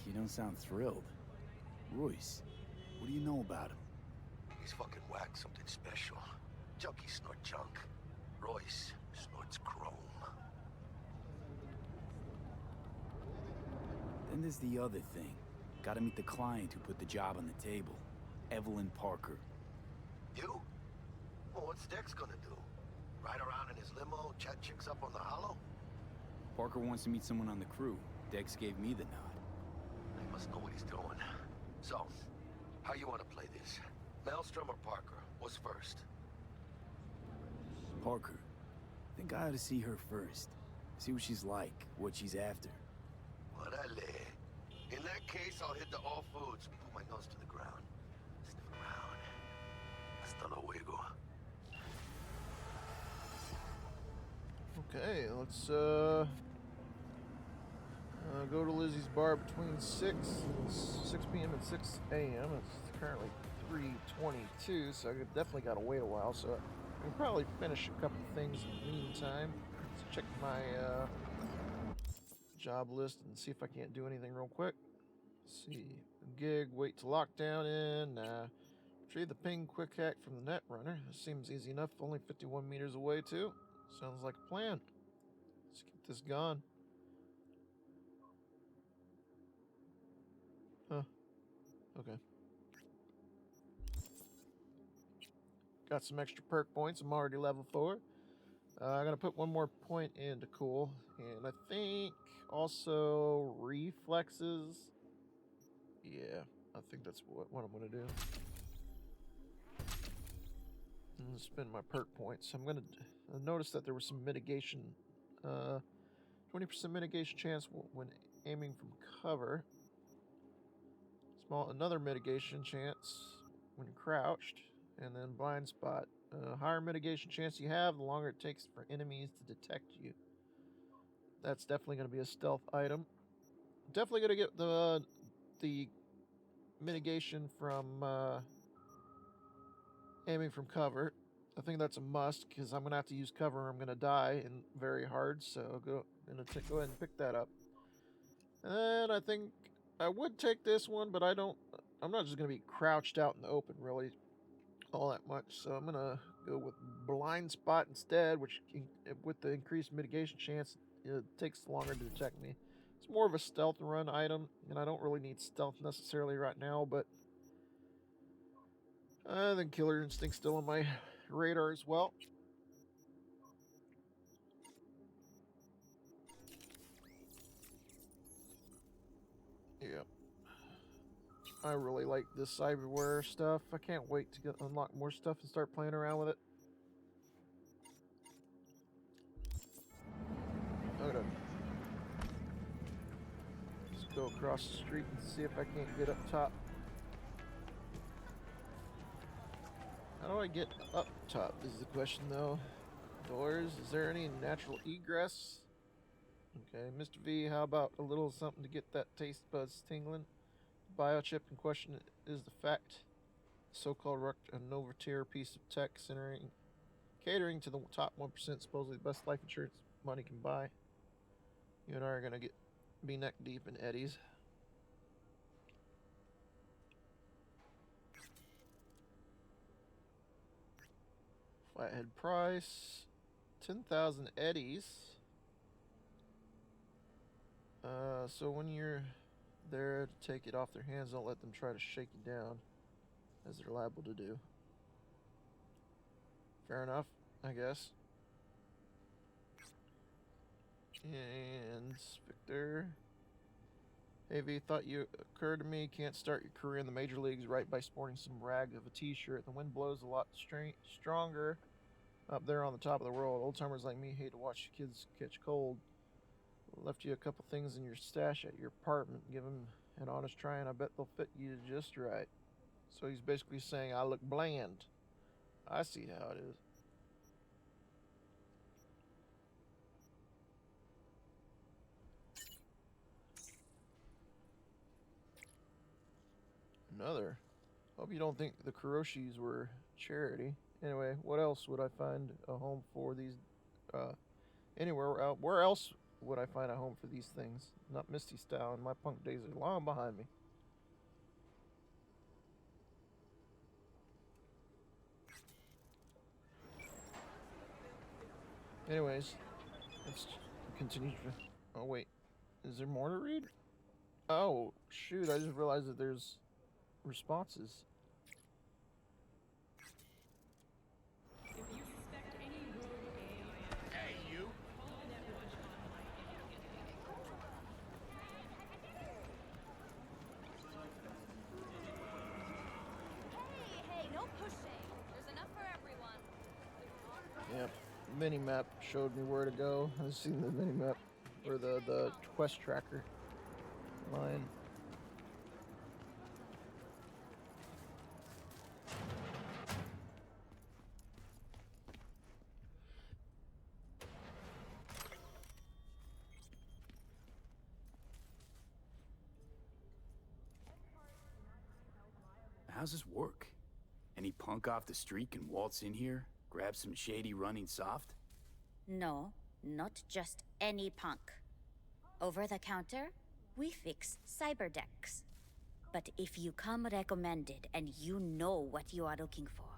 You don't sound thrilled. Royce, what do you know about him? He's fucking whacked something special. Junkies snort junk. Royce snorts chrome. Then there's the other thing. Gotta meet the client who put the job on the table. Evelyn Parker. You? Well, what's Dex gonna do? Ride around in his limo, chat chicks up on the hollow? Parker wants to meet someone on the crew. Dex gave me the nod. He must know what he's doing. So, how you want to play this? Maelstrom or Parker? What's first? Parker. I think I ought to see her first. See what she's like, what she's after. Orale. In that case, I'll hit the all foods and put my nose to the ground. Sniff around. Hasta luego. Okay, let's go to Lizzie's bar between 6 p.m. and 6 a.m. It's currently 3:22, so I definitely got to wait a while. So I can probably finish a couple things in the meantime. Let's check my job list and see if I can't do anything real quick. Let's see, gig, wait to lockdown in. Retrieve the ping quick hack from the Netrunner. This seems easy enough. Only 51 meters away too. Sounds like a plan. Let's get this gone. Huh. Okay. Got some extra perk points. I'm already level 4. I'm going to put one more point into cool. And I think also reflexes. Yeah, I think that's what I'm going to do. And spend my perk points. I'm going to notice that there was some mitigation. 20% mitigation chance when aiming from cover. Another mitigation chance when crouched, and then blind spot. Higher mitigation chance you have, the longer it takes for enemies to detect you. That's definitely going to be a stealth item. Definitely going to get the mitigation from aiming from cover. I think that's a must because I'm going to have to use cover or I'm going to die and very hard. So I'm going to go ahead and pick that up. And I think I would take this one, but I'm not just going to be crouched out in the open really all that much. So I'm going to go with blind spot instead, which with the increased mitigation chance, it takes longer to detect me. It's more of a stealth run item, and I don't really need stealth necessarily right now, but I think Killer Instinct's still on my radar as well. Yeah. I really like this cyberware stuff. I can't wait to unlock more stuff and start playing around with it. Okay. Let's go across the street and see if I can't get up top. How do I get up top is the question though. Doors, is there any natural egress? Okay, Mr. V, how about a little something to get that taste buds tingling? Biochip in question is the fact. So-called a Nova tier piece of tech Catering to the top 1%, supposedly the best life insurance money can buy. You and I are gonna be neck deep in eddies. Flathead price, 10,000 eddies. So when you're there to take it off their hands, don't let them try to shake you down, as they're liable to do. Fair enough, I guess. And Victor. Hey V, thought you occurred to me. Can't start your career in the major leagues right by sporting some rag of a t-shirt. The wind blows a lot stronger up there on the top of the world. Old timers like me hate to watch kids catch cold. Left you a couple things in your stash at your apartment. Give them an honest try, and I bet they'll fit you just right. So he's basically saying I look bland. I see how it is. Another. Hope you don't think the Kuroshis were charity. Anyway, what else would I find a home for these? Where else would I find a home for these things? Not Misty style, and my punk days are long behind me. Anyways, let's continue. Oh wait, is there more to read? Oh shoot! I just realized that there's responses. Hey, you! Hey, no pushing. There's enough for everyone. Yep, minimap showed me where to go. I've seen the minimap or the quest tracker line. How's this work? Any punk off the street can waltz in here, grab some shady running soft? No, not just any punk. Over the counter, we fix cyberdecks. But if you come recommended and you know what you are looking for,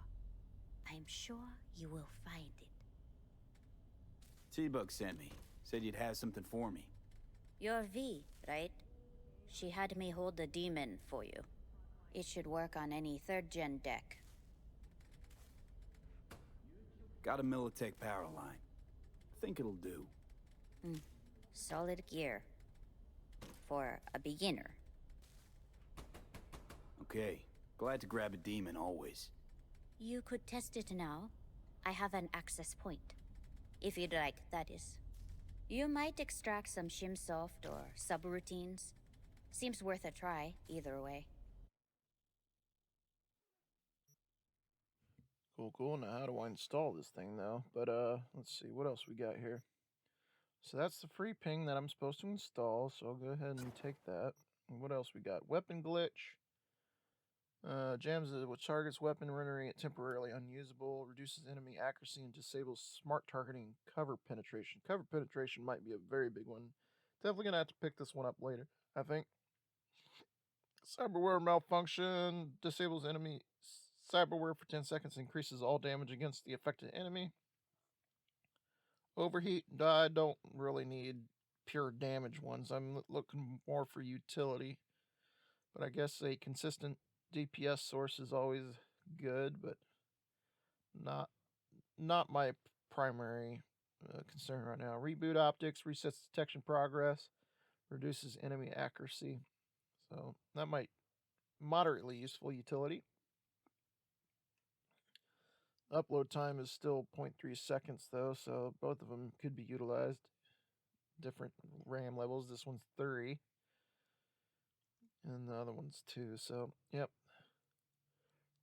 I'm sure you will find it. T-Bug sent me. Said you'd have something for me. You're V, right? She had me hold the demon for you. It should work on any 3rd-gen deck. Got a Militech power line. I think it'll do. Solid gear. For a beginner. Okay. Glad to grab a demon always. You could test it now. I have an access point. If you'd like, that is. You might extract some shimsoft or subroutines. Seems worth a try, either way. Cool. Now, how do I install this thing, though? But, let's see. What else we got here? So that's the free ping that I'm supposed to install, so I'll go ahead and take that. And what else we got? Weapon glitch. Jams which targets weapon, rendering it temporarily unusable. Reduces enemy accuracy and disables smart targeting cover penetration. Cover penetration might be a very big one. Definitely gonna have to pick this one up later, I think. Cyberware malfunction. Disables enemy cyberware for 10 seconds. Increases all damage against the affected enemy. Overheat. I don't really need pure damage ones. I'm looking more for utility. But I guess a consistent DPS source is always good, but not my primary concern right now. Reboot optics. Resets detection progress. Reduces enemy accuracy. So that might moderately useful utility. Upload time is still 0.3 seconds though, so both of them could be utilized. Different RAM levels. This one's 3. And the other one's 2. So, yep.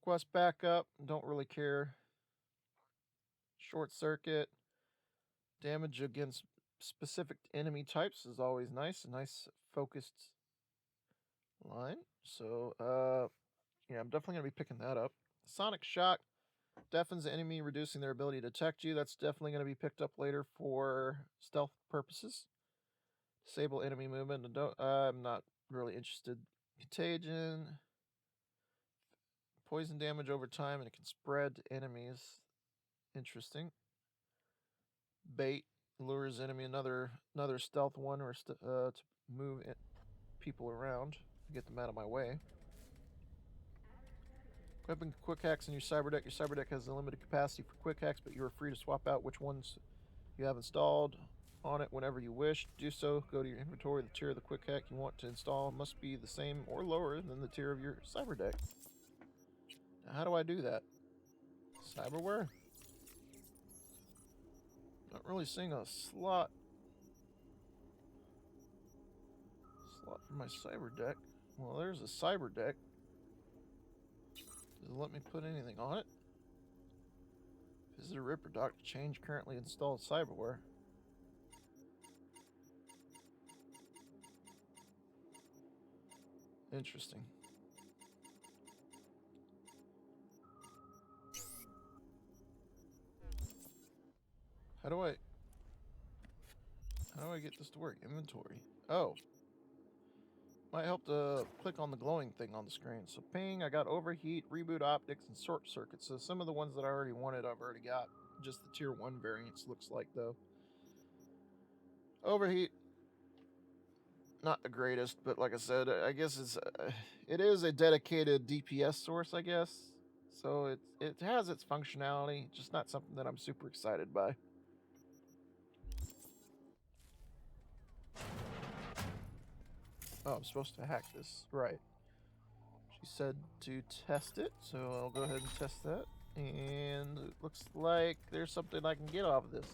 Quest backup. Don't really care. Short circuit. Damage against specific enemy types is always nice. A nice focused line. So, yeah, I'm definitely going to be picking that up. Sonic Shock. Deafens the enemy, reducing their ability to detect you. That's definitely going to be picked up later for stealth purposes. Disable enemy movement. I'm not really interested. Contagion. Poison damage over time, and it can spread to enemies. Interesting. Bait lures enemy, another stealth one, or to move people around, get them out of my way. Equipping quick hacks in your cyberdeck. Your cyberdeck has a limited capacity for quick hacks, but you are free to swap out which ones you have installed on it whenever you wish. To do so, go to your inventory. The tier of the quick hack you want to install must be the same or lower than the tier of your cyberdeck. Now, how do I do that? Cyberware? Not really seeing a slot for my cyberdeck. Well, there's a cyberdeck. Does it let me put anything on it? Visit a Ripper dock to change currently installed cyberware. Interesting. How do I get this to work? Inventory. Oh. Might help to click on the glowing thing on the screen. So ping, I got overheat, reboot optics, and short circuit. So some of the ones that I already wanted, I've already got. Just the tier 1 variants looks like, though. Overheat. Not the greatest, but like I said, I guess it is a dedicated DPS source, I guess. So it has its functionality, just not something that I'm super excited by. Oh, I'm supposed to hack this. Right. She said to test it, so I'll go ahead and test that. And it looks like there's something I can get off of this.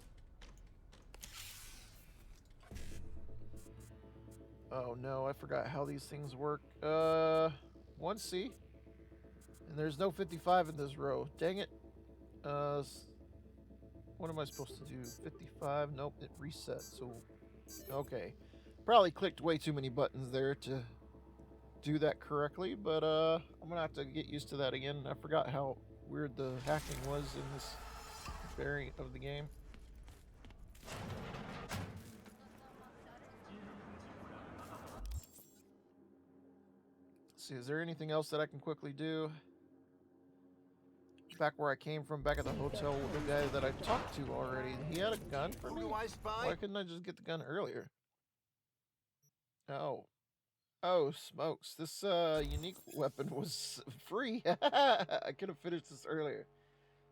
Oh no, I forgot how these things work. 1C. And there's no 55 in this row. Dang it. What am I supposed to do? 55? Nope, it resets. So, okay. Probably clicked way too many buttons there to do that correctly, but I'm gonna have to get used to that again. I forgot how weird the hacking was in this variant of the game. Let's see, is there anything else that I can quickly do? Back where I came from, back at the hotel with the guy that I talked to already, he had a gun for me? Why couldn't I just get the gun earlier? Oh, smokes. This unique weapon was free. I could have finished this earlier.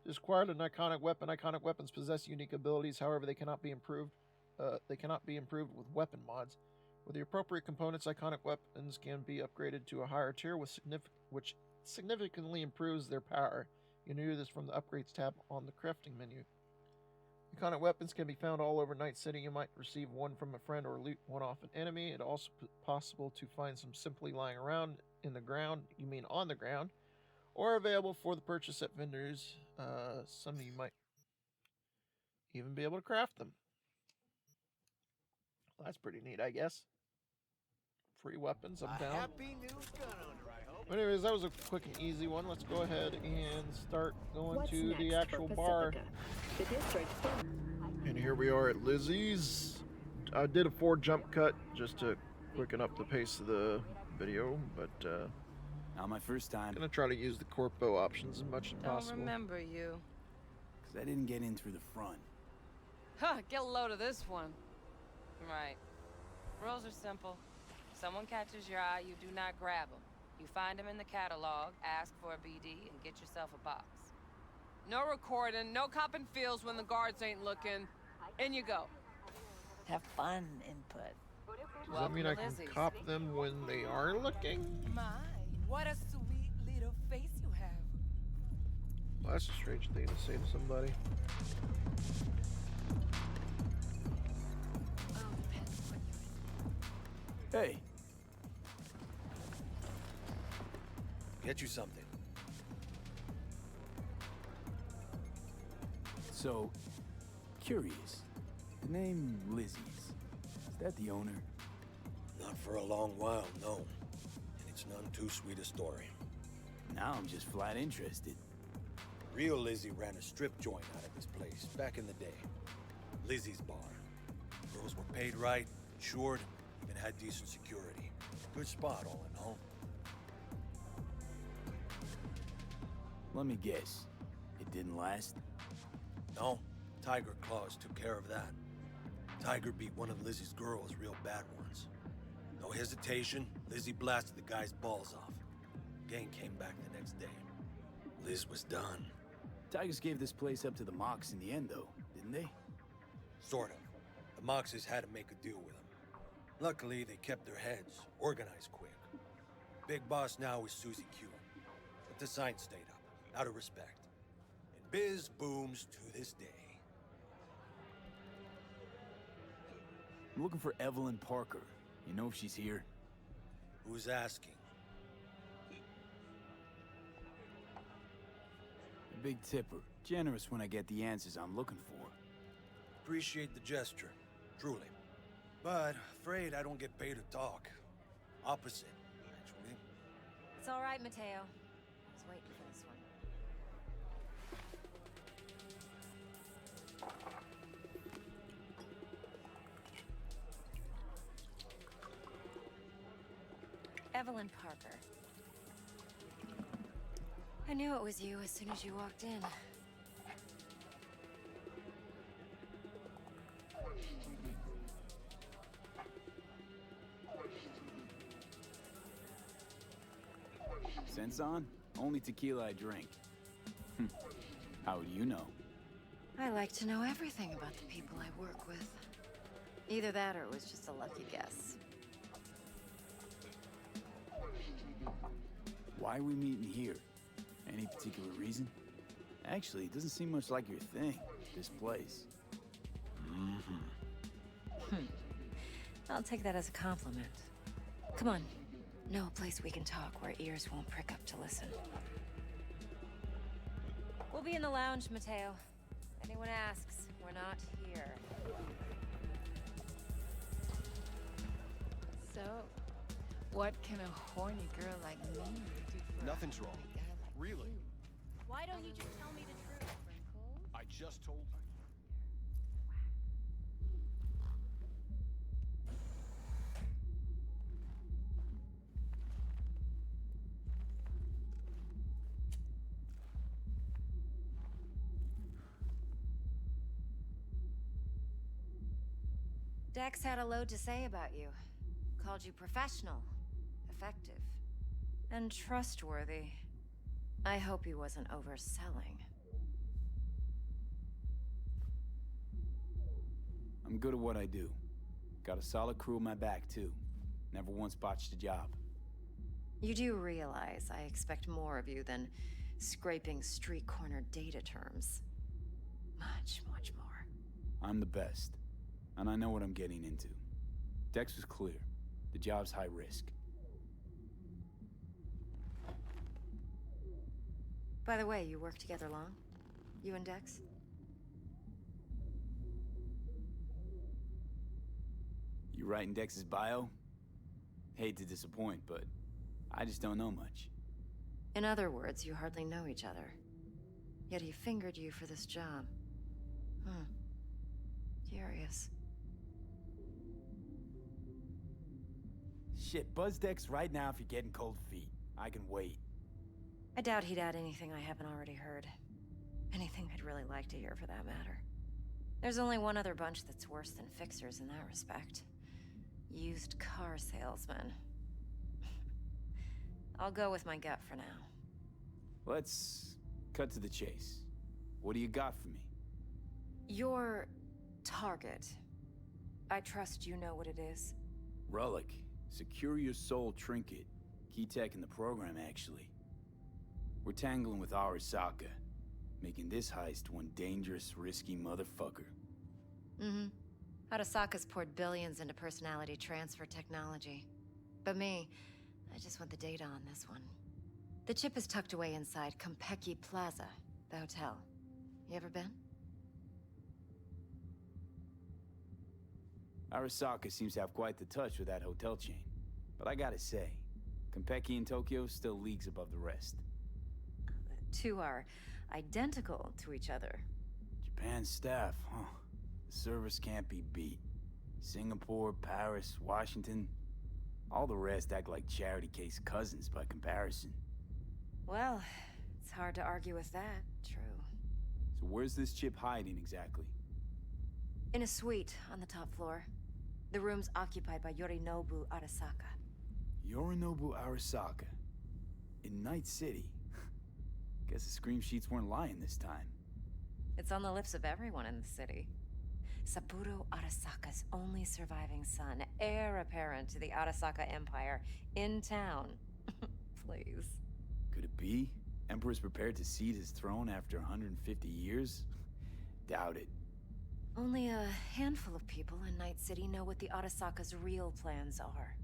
Just acquired an iconic weapon. Iconic weapons possess unique abilities, however, they cannot be improved. With weapon mods. With the appropriate components, iconic weapons can be upgraded to a higher tier, which significantly improves their power. You can do this from the Upgrades tab on the crafting menu. Iconic weapons can be found all over Night City. You might receive one from a friend or loot one off an enemy. It's also possible to find some simply lying around on the ground, or available for the purchase at vendors. Some of you might even be able to craft them. Well, that's pretty neat, I guess. Free weapons, I'm down. Happy new gun owner, I hope. But anyways, that was a quick and easy one. Let's go ahead and start going What's to the next actual for bar. Pacifica? The district. And here we are at Lizzie's. I did a 4 jump cut just to quicken up the pace of the video, but Not my first time. gonna try to use the corpo options as much as possible. Don't remember you. Because I didn't get in through the front. Huh, get a load of this one. Right. Rules are simple. Someone catches your eye, you do not grab them. You find them in the catalog, ask for a BD, and get yourself a box. No recording, no copping feels when the guards ain't looking. In you go. Have fun input. Does that mean I can cop them when they are looking? My, what a sweet little face you have. Well, that's a strange thing to say to somebody. Hey. Get you something. So, curious. The name Lizzie's. Is that the owner? Not for a long while, no. And it's none too sweet a story. Now I'm just flat interested. Real Lizzie ran a strip joint out of this place back in the day. Lizzie's bar. Girls were paid right, insured, and had decent security. Good spot, all in all. Let me guess. It didn't last? No, Tiger Claws took care of that. Tiger beat one of Lizzie's girls real bad once. No hesitation, Lizzie blasted the guy's balls off. Gang came back the next day. Liz was done. Tigers gave this place up to the Mox in the end, though, didn't they? Sort of. The Moxes had to make a deal with them. Luckily, they kept their heads, organized quick. Big boss now is Susie Q. But the sign stayed up, out of respect. And biz booms to this day. I'm looking for Evelyn Parker. You know if she's here? Who's asking? A big tipper. Generous when I get the answers I'm looking for. Appreciate the gesture, truly. But afraid I don't get paid to talk. Opposite, actually. It's all right, Mateo. I was waiting for this one. Evelyn Parker. I knew it was you as soon as you walked in. Sense on? Only tequila I drink. How do you know? I like to know everything about the people I work with. Either that or it was just a lucky guess. Why are we meeting here? Any particular reason? Actually, it doesn't seem much like your thing, this place. I'll take that as a compliment. Come on. Know a place we can talk where ears won't prick up to listen. We'll be in the lounge, Mateo. If anyone asks, we're not here. So, what can a horny girl like me do for Nothing's wrong. Really? Why don't you just tell me the truth, Sprinkles? I just told you. Dex had a load to say about you. Called you professional, effective, and trustworthy. I hope he wasn't overselling. I'm good at what I do. Got a solid crew on my back, too. Never once botched a job. You do realize I expect more of you than scraping street corner data terms. Much, much more. I'm the best. And I know what I'm getting into. Dex was clear. The job's high risk. By the way, you work together long? You and Dex? You writing Dex's bio? Hate to disappoint, but I just don't know much. In other words, you hardly know each other. Yet he fingered you for this job. Curious. Shit, buzz Dex right now if you're getting cold feet. I can wait. I doubt he'd add anything I haven't already heard. Anything I'd really like to hear, for that matter. There's only one other bunch that's worse than fixers in that respect. Used car salesmen. I'll go with my gut for now. Let's cut to the chase. What do you got for me? Your target. I trust you know what it is. Relic. Secure your soul trinket. Key tech in the program, actually. We're tangling with Arasaka, making this heist one dangerous, risky motherfucker. Arasaka's poured billions into personality transfer technology. But me, I just want the data on this one. The chip is tucked away inside Konpeki Plaza, the hotel. You ever been? Arasaka seems to have quite the touch with that hotel chain. But I gotta say, Konpeki in Tokyo still leagues above the rest. To our identical to each other. Japan's staff, huh? The service can't be beat. Singapore, Paris, Washington. All the rest act like charity case cousins by comparison. Well, it's hard to argue with that, true. So where's this chip hiding exactly? In a suite on the top floor. The room's occupied by Yorinobu Arasaka. Yorinobu Arasaka? In Night City? Guess the scream sheets weren't lying this time. It's on the lips of everyone in the city. Saburo Arasaka's only surviving son, heir apparent to the Arasaka Empire, in town. Please. Could it be? Emperor's prepared to cede his throne after 150 years? Doubt it. Only a handful of people in Night City know what the Arasaka's real plans are.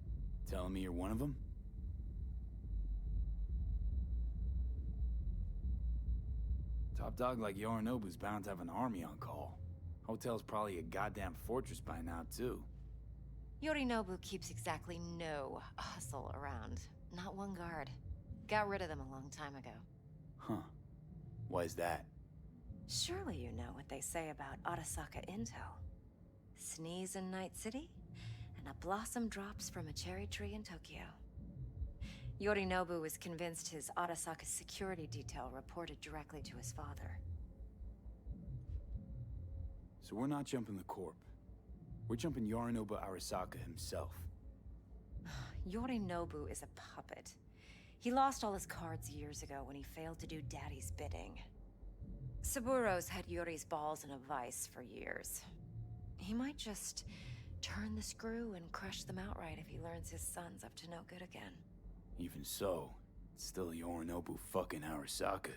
Telling me you're one of them? Top dog like Yorinobu's bound to have an army on call. Hotel's probably a goddamn fortress by now, too. Yorinobu keeps exactly no hustle around. Not one guard. Got rid of them a long time ago. Huh. Why is that? Surely you know what they say about Arasaka intel. Sneeze in Night City, and a blossom drops from a cherry tree in Tokyo. Yorinobu was convinced his Arasaka security detail reported directly to his father. So we're not jumping the Corp. We're jumping Yorinobu Arasaka himself. Yorinobu is a puppet. He lost all his cards years ago when he failed to do Daddy's bidding. Saburo's had Yuri's balls in a vice for years. He might just turn the screw and crush them outright if he learns his son's up to no good again. Even so, it's still Yorinobu fucking Arasaka.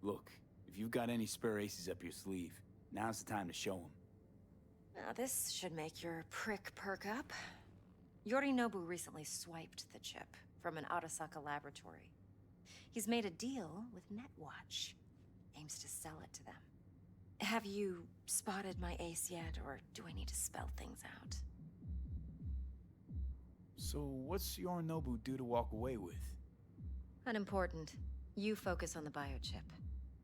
Look, if you've got any spare aces up your sleeve, now's the time to show them. Now this should make your prick perk up. Yorinobu recently swiped the chip from an Arasaka laboratory. He's made a deal with Netwatch. Aims to sell it to them. Have you spotted my ace yet, or do I need to spell things out? So what's Yorinobu due to walk away with? Unimportant. You focus on the biochip.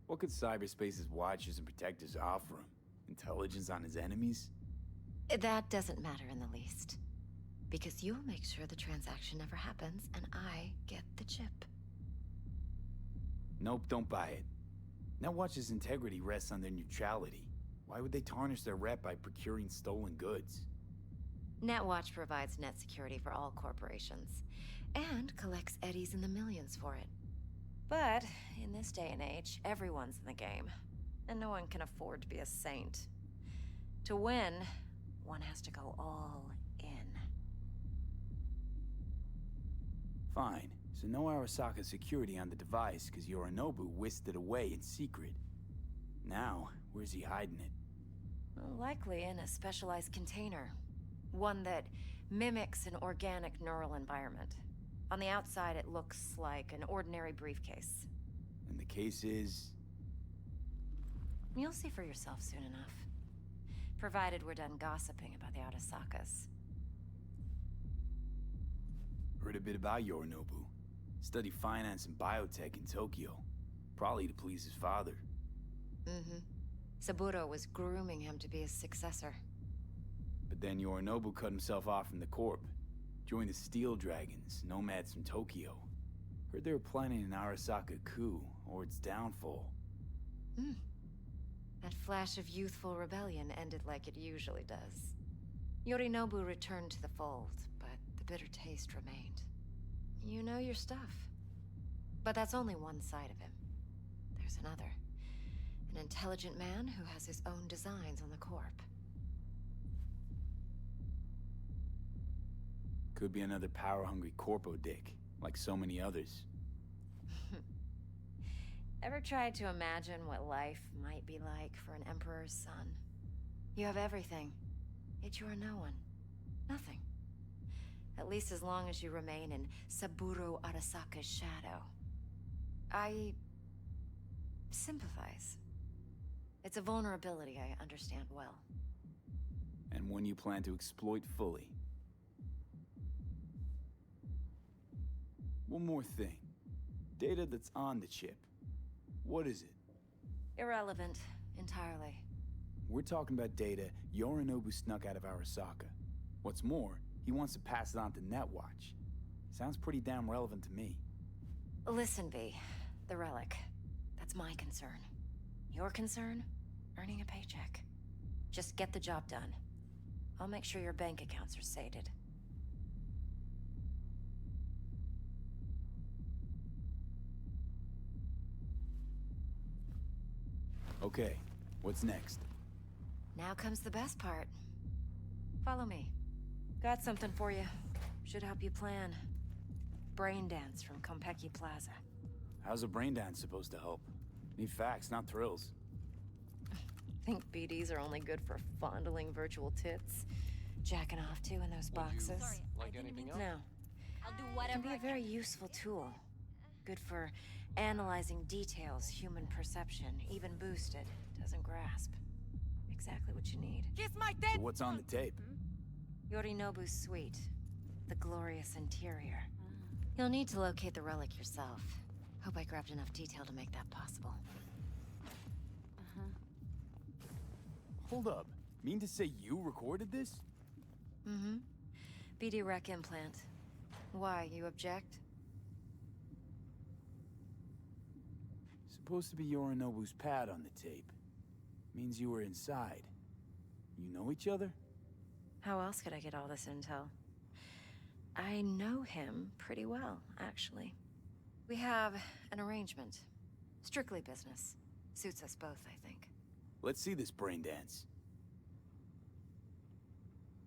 What could cyberspace's watchers and protectors offer him? Intelligence on his enemies? That doesn't matter in the least. Because you'll make sure the transaction never happens, and I get the chip. Nope, don't buy it. Netwatch's integrity rests on their neutrality. Why would they tarnish their rep by procuring stolen goods? Netwatch provides net security for all corporations, and collects eddies in the millions for it. But in this day and age, everyone's in the game, and no one can afford to be a saint. To win, one has to go all in. Fine, so no Arasaka security on the device because Yorinobu whisked it away in secret. Now, where's he hiding it? Well, likely in a specialized container. One that mimics an organic neural environment. On the outside, it looks like an ordinary briefcase. And the case is... You'll see for yourself soon enough. Provided we're done gossiping about the Arasakas. Heard a bit about Yorinobu. Studied finance and biotech in Tokyo. Probably to please his father. Mm-hmm. Saburo was grooming him to be his successor. But then Yorinobu cut himself off from the Corp. Joined the Steel Dragons, nomads from Tokyo. Heard they were planning an Arasaka coup, or its downfall. Hmm. That flash of youthful rebellion ended like it usually does. Yorinobu returned to the fold, but the bitter taste remained. You know your stuff. But that's only one side of him. There's another. An intelligent man who has his own designs on the Corp. Could be another power-hungry corpo dick, like so many others. Ever tried to imagine what life might be like for an emperor's son? You have everything, yet you are no one. Nothing. At least as long as you remain in Saburo Arasaka's shadow. I sympathize. It's a vulnerability I understand well. And one you plan to exploit fully. One more thing. Data that's on the chip. What is it? Irrelevant, entirely. We're talking about data Yorinobu snuck out of Arasaka. What's more, he wants to pass it on to Netwatch. Sounds pretty damn relevant to me. Listen, V. The relic. That's my concern. Your concern? Earning a paycheck. Just get the job done. I'll make sure your bank accounts are sated. Okay, what's next? Now comes the best part. Follow me. Got something for you. Should help you plan. Brain dance from Konpeki Plaza. How's a brain dance supposed to help? Need facts, not thrills. Think BDs are only good for fondling virtual tits? Jacking off to in those boxes? Like anything else? No. I'll do It whatever can be a very useful tool. Good for analyzing details human perception, even boosted, doesn't grasp. Exactly what you need. Kiss my So what's on the tape? Yorinobu's suite. The glorious interior. You'll need to locate the relic yourself. Hope I grabbed enough detail to make that possible. Hold up. Mean to say you recorded this? Mm-hmm. BD rec implant. Why, you object? Supposed to be Yorinobu's pad on the tape. Means you were inside. You know each other? How else could I get all this intel? I know him pretty well, actually. We have an arrangement. Strictly business. Suits us both, I think. Let's see this brain dance.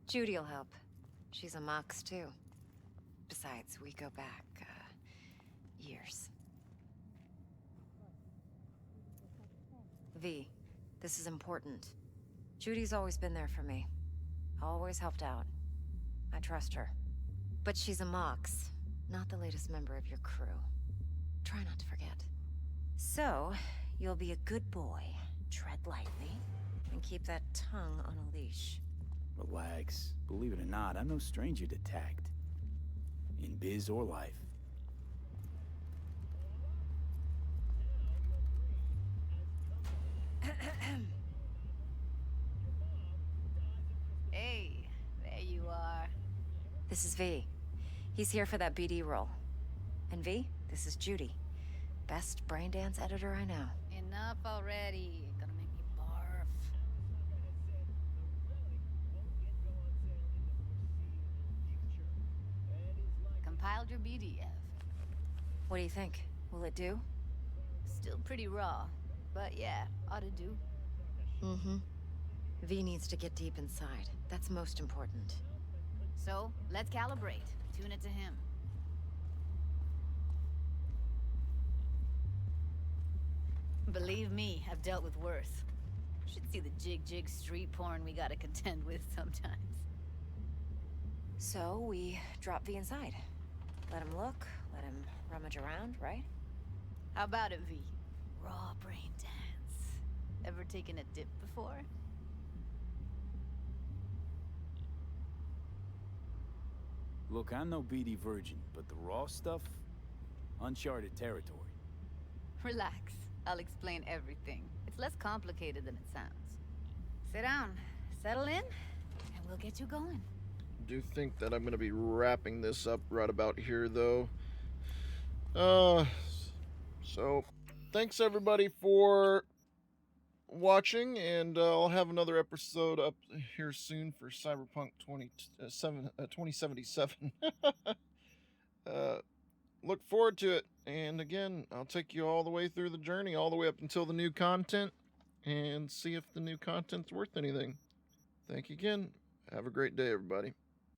Judy'll help. She's a Mox, too. Besides, we go back, years. V, this is important. Judy's always been there for me. Always helped out. I trust her. But she's a Mox, not the latest member of your crew. Try not to forget. So, you'll be a good boy, tread lightly, and keep that tongue on a leash. Relax. Believe it or not, I'm no stranger to tact. In biz or life. Hey, there you are. This is V. He's here for that BD role. And V, this is Judy. Best brain dance editor I know. Enough already. Gonna make me barf. Compiled your BDF. What do you think? Will it do? Still pretty raw, but yeah, ought to do. Mm-hmm. V needs to get deep inside. That's most important. So, let's calibrate. Tune it to him. Believe me, I've dealt with worse. Should see the jig street porn we gotta contend with sometimes. So, we drop V inside. Let him look, let him rummage around, right? How about it, V? Raw brain dance. Ever taken a dip before? Look, I'm no BD virgin, but the raw stuff? Uncharted territory. Relax. I'll explain everything. It's less complicated than it sounds. Sit down, settle in, and we'll get you going. Do think that I'm going to be wrapping this up right about here, though. So, thanks everybody for watching, and I'll have another episode up here soon for Cyberpunk 2077. Look forward to it, and again, I'll take you all the way through the journey, all the way up until the new content, and see if the new content's worth anything. Thank you again. Have a great day, everybody.